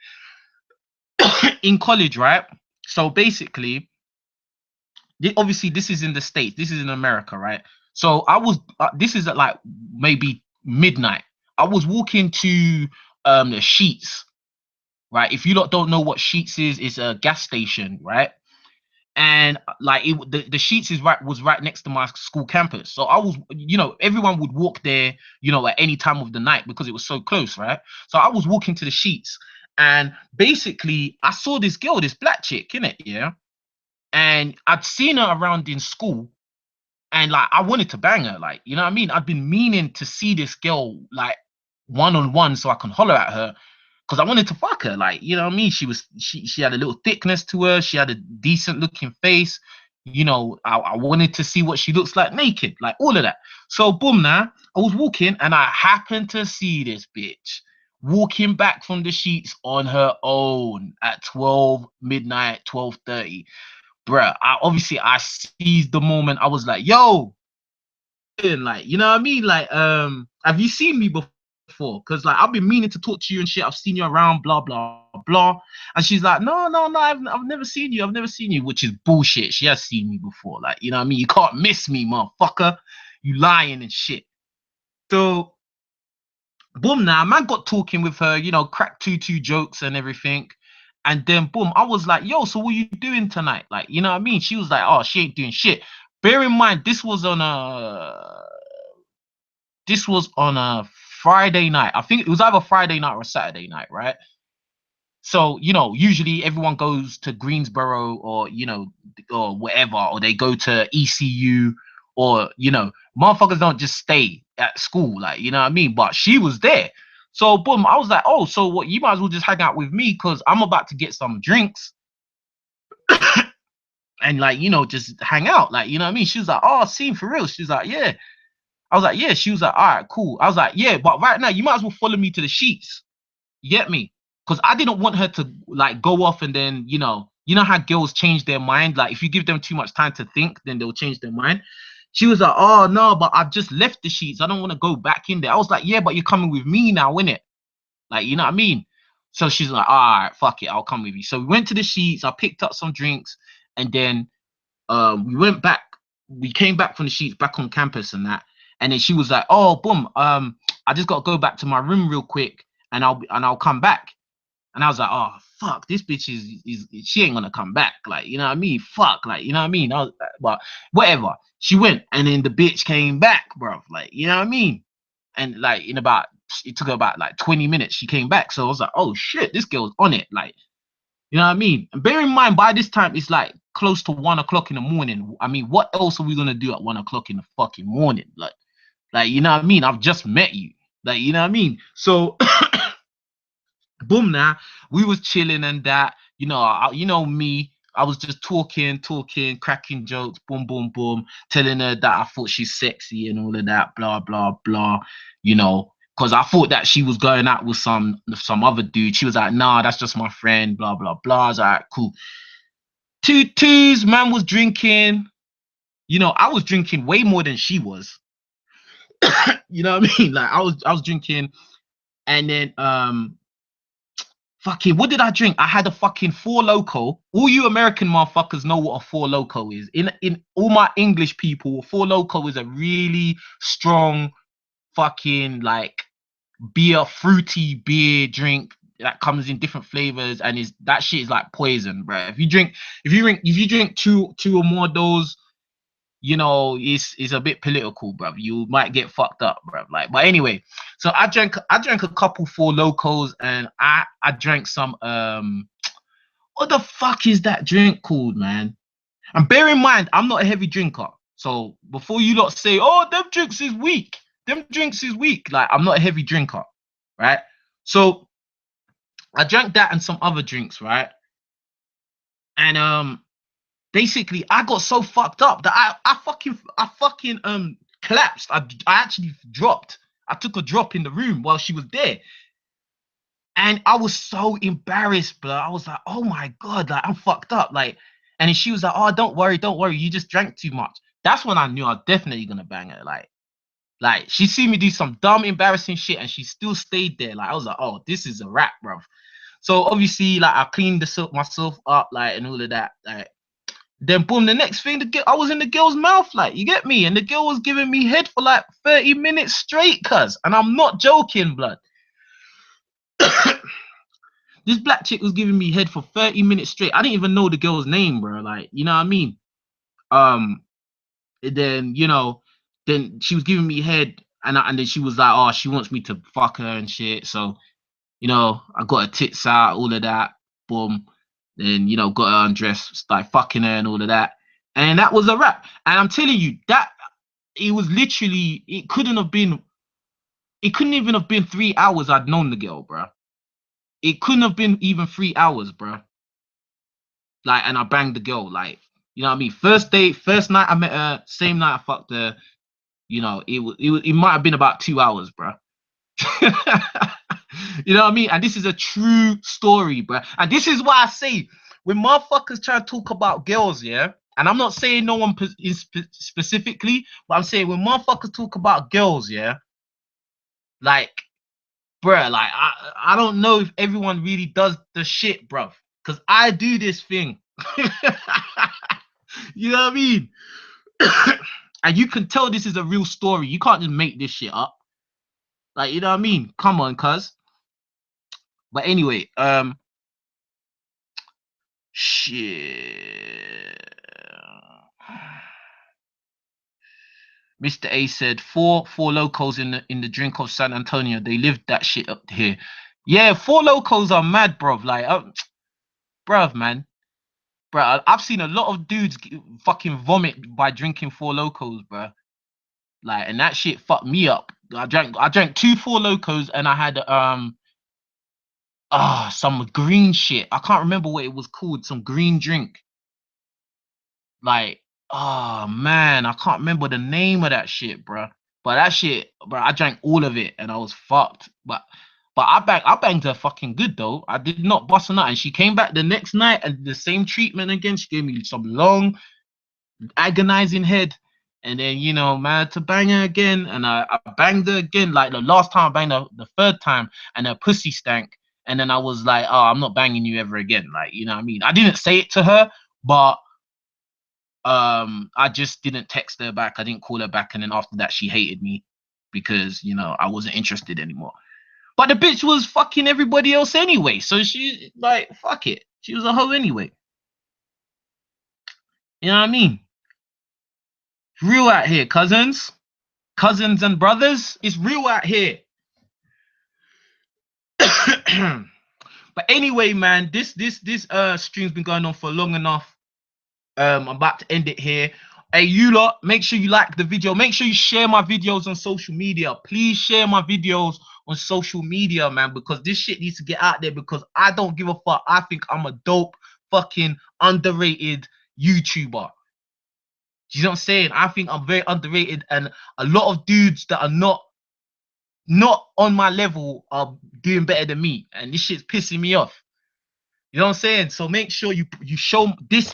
in college, right? So basically, obviously, this is in the States, this is in America, right? So this is at like maybe midnight. I was walking to the Sheets, right? If you lot don't know what Sheets is, it's a gas station, right? And like the Sheets was right next to my school campus. So I was, you know, everyone would walk there, you know, at any time of the night because it was so close, right? So I was walking to the Sheets, and basically I saw this girl, this black chick, in it, yeah. And I'd seen her around in school, and like I wanted to bang her, like, you know what I mean? I'd been meaning to see this girl like one on one so I can holler at her because I wanted to fuck her, like, you know what I mean? She had a little thickness to her, she had a decent looking face, you know. I wanted to see what she looks like naked, like all of that. So boom, now I was walking and I happened to see this bitch walking back from the Sheets on her own at 12 midnight, 12:30. Bruh, I seized the moment. I was like, yo, and like, you know what I mean? Like, have you seen me before? Because like I've been meaning to talk to you and shit. I've seen you around, blah blah blah. And she's like, no, no, no, I've never seen you. I've never seen you, which is bullshit. She has seen me before. Like, you know what I mean? You can't miss me, motherfucker. You lying and shit. So boom, now man got talking with her, you know, crack two jokes and everything. And then boom, I was like, yo, so what you doing tonight? Like, you know what I mean? She was like, oh, she ain't doing shit. Bear in mind, this was on a Friday night. I think it was either Friday night or Saturday night, right? So, you know, usually everyone goes to Greensboro or, you know, or whatever, or they go to ECU, or, you know, motherfuckers don't just stay at school, like, you know what I mean? But she was there. So, boom, I was like, oh, so what? You might as well just hang out with me because I'm about to get some drinks and, like, you know, just hang out, like, you know what I mean? She was like, oh, scene for real. She was like, yeah. I was like, yeah. She was like, all right, cool. I was like, yeah, but right now, you might as well follow me to the Sheets. You get me? Because I didn't want her to like go off and then, you know how girls change their mind. Like if you give them too much time to think, then they'll change their mind. She was like, oh no, but I've just left the Sheets. I don't want to go back in there. I was like, yeah, but you're coming with me now, innit? Like, you know what I mean? So she's like, all right, fuck it, I'll come with you. So we went to the Sheets. I picked up some drinks, and then we went back. We came back from the Sheets back on campus and that. And then she was like, oh, boom, I just got to go back to my room real quick, and I'll come back. And I was like, oh fuck, this bitch is she ain't gonna come back. Like, you know what I mean? Fuck, like, you know what I mean? But whatever. She went, and then the bitch came back, bro. Like, you know what I mean? And like it took her about like 20 minutes. She came back. So I was like, oh shit, this girl's on it. Like, you know what I mean? And bear in mind, by this time it's like close to 1 o'clock in the morning. I mean, what else are we gonna do at 1 o'clock in the fucking morning? Like, you know what I mean? I've just met you. Like, you know what I mean? So boom, now we was chilling and that, you know me, I was just talking, cracking jokes, boom boom boom, telling her that I thought she's sexy and all of that, blah blah blah, because I thought that she was going out with some other dude. She was like, nah, that's just my friend, blah blah blah. I was like, cool. Two twos, man was drinking. I was drinking way more than she was. You know what I mean? Like I was drinking, and then fucking, what did I drink? I had a fucking Four Loko. All you American motherfuckers know what a Four Loko is. In all my English people, Four Loko is a really strong fucking like beer, fruity beer drink that comes in different flavors, and is that shit is like poison, bro. If you drink two or more of those, you know, it's a bit political, bro. You might get fucked up, bro. Like, but anyway, so I drank a couple Four Locos, and I drank some what the fuck is that drink called, man? And bear in mind, I'm not a heavy drinker. So before you lot say, oh, them drinks is weak. Them drinks is weak. Like, I'm not a heavy drinker, right? So I drank that and some other drinks, right? And basically I got so fucked up that I fucking collapsed. I actually dropped. I took a drop in the room while she was there. And I was so embarrassed, bro. I was like, oh my God, like I'm fucked up. Like, and then she was like, oh, don't worry, you just drank too much. That's when I knew I was definitely gonna bang her. Like she see me do some dumb, embarrassing shit, and she still stayed there. Like I was like, oh, this is a wrap, bro. So obviously, like I cleaned myself up, like and all of that. Like then boom, the next thing, I was in the girl's mouth, like you get me, and the girl was giving me head for like 30 minutes straight, cuz, and I'm not joking, blood. This black chick was giving me head for 30 minutes straight. I didn't even know the girl's name, bro. Like, you know what I mean? Um, then you know, then she was giving me head, and then she was like, oh, she wants me to fuck her and shit. So, you know, I got her tits out, all of that. Boom. Then, you know, got her undressed, started fucking her and all of that. And that was a wrap. And I'm telling you, that it was literally, it couldn't even have been 3 hours I'd known the girl, bro. It couldn't have been even 3 hours, bro. Like, and I banged the girl, like, you know what I mean? First date, first night I met her, same night I fucked her. You know, it might have been about 2 hours, bro. You know what I mean? And this is a true story, bro. And this is why I say when motherfuckers try to talk about girls, yeah. And I'm not saying no one specifically, but I'm saying when motherfuckers talk about girls, yeah, like, bruh, like I don't know if everyone really does the shit, bruv. Cause I do this thing. You know what I mean? And you can tell this is a real story. You can't just make this shit up. Like, you know what I mean? Come on, cuz. But anyway, shit. Mr. A said four locals in the drink of San Antonio. They lived that shit up here. Yeah, Four Locals are mad, bruv. Like, bruv, man. Bruh, I've seen a lot of dudes fucking vomit by drinking Four Locals, bruh. Like, and that shit fucked me up. I drank two Four Locos, and I had some green shit. I can't remember what it was called. Some green drink. Like, oh man, I can't remember the name of that shit, bruh. But that shit, bruh, I drank all of it, and I was fucked. But I banged her fucking good though. I did not bust a nut, and she came back the next night and the same treatment again. She gave me some long agonizing head. And then, you know, man, to bang her again. And I banged her again. Like the last time I banged her, the third time, and her pussy stank. And then I was like, oh, I'm not banging you ever again. Like, you know what I mean? I didn't say it to her, but I just didn't text her back. I didn't call her back. And then after that, she hated me because, you know, I wasn't interested anymore. But the bitch was fucking everybody else anyway. So she, like, fuck it. She was a hoe anyway. You know what I mean? Real out here, cousins. Cousins and brothers. It's real out here. But anyway, man, this stream's been going on for long enough. I'm about to end it here. Hey, you lot, make sure you like the video. Make sure you share my videos on social media. Please share my videos on social media, man, because this shit needs to get out there, because I don't give a fuck. I think I'm a dope, fucking underrated YouTuber. You know what I'm saying? I think I'm very underrated, and a lot of dudes that are not on my level are doing better than me, and this shit's pissing me off. You know what I'm saying? So make sure you show this.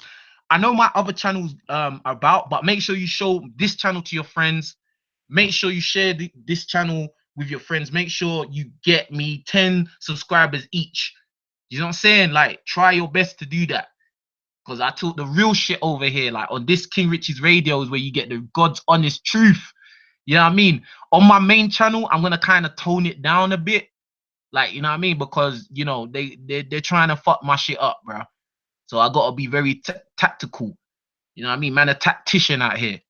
I know my other channels about, but make sure you show this channel to your friends. Make sure you share this channel with your friends. Make sure you get me 10 subscribers each. You know what I'm saying? Like, try your best to do that. Because I talk the real shit over here. Like, on this King Richie's radio is where you get the God's honest truth. You know what I mean? On my main channel, I'm going to kind of tone it down a bit. Like, you know what I mean? Because, you know, they're trying to fuck my shit up, bro. So I got to be very tactical. You know what I mean? Man, a tactician out here.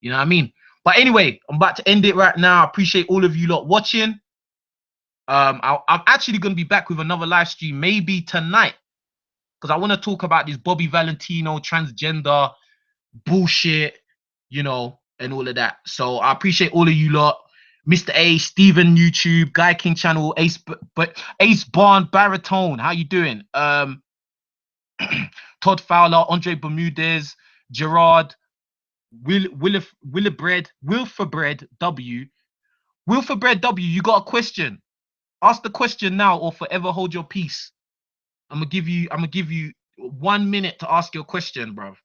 You know what I mean? But anyway, I'm about to end it right now. I appreciate all of you lot watching. I'm actually going to be back with another live stream maybe tonight, because I want to talk about this Bobby Valentino transgender bullshit, you know, and all of that. So I appreciate all of you lot. Mr. A, Steven YouTube, Guy King channel, Ace Barn Baritone. How you doing? Todd Fowler, Andre Bermudez, Gerard, Wilfred W. Wilfred W, you got a question? Ask the question now or forever hold your peace. I'm gonna give you 1 minute to ask your question, bro.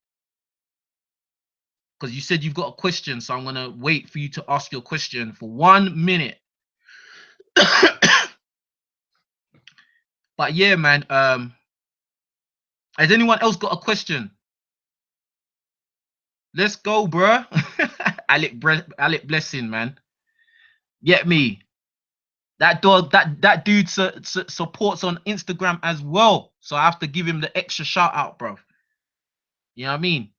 Because you said you've got a question, so I'm gonna wait for you to ask your question for 1 minute. But yeah, man. Has anyone else got a question? Let's go, bro. Alec Blessing, man. Get me. That dog, that dude supports on Instagram as well. So I have to give him the extra shout out, bro. You know what I mean?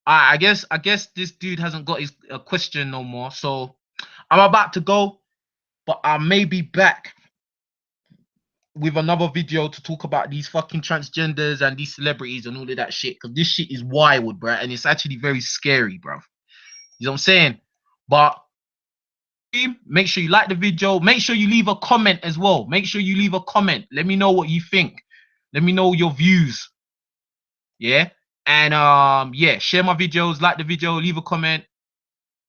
I guess this dude hasn't got his question no more. So I'm about to go, but I may be back with another video to talk about these fucking transgenders and these celebrities and all of that shit. Because this shit is wild, bro, and it's actually very scary, bro. You know what I'm saying? But make sure you like the video. Make sure you leave a comment as well. Make sure you leave a comment. Let me know what you think. Let me know your views. Yeah. And yeah, share my videos, like the video, leave a comment,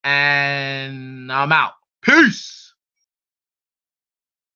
and I'm out. Peace.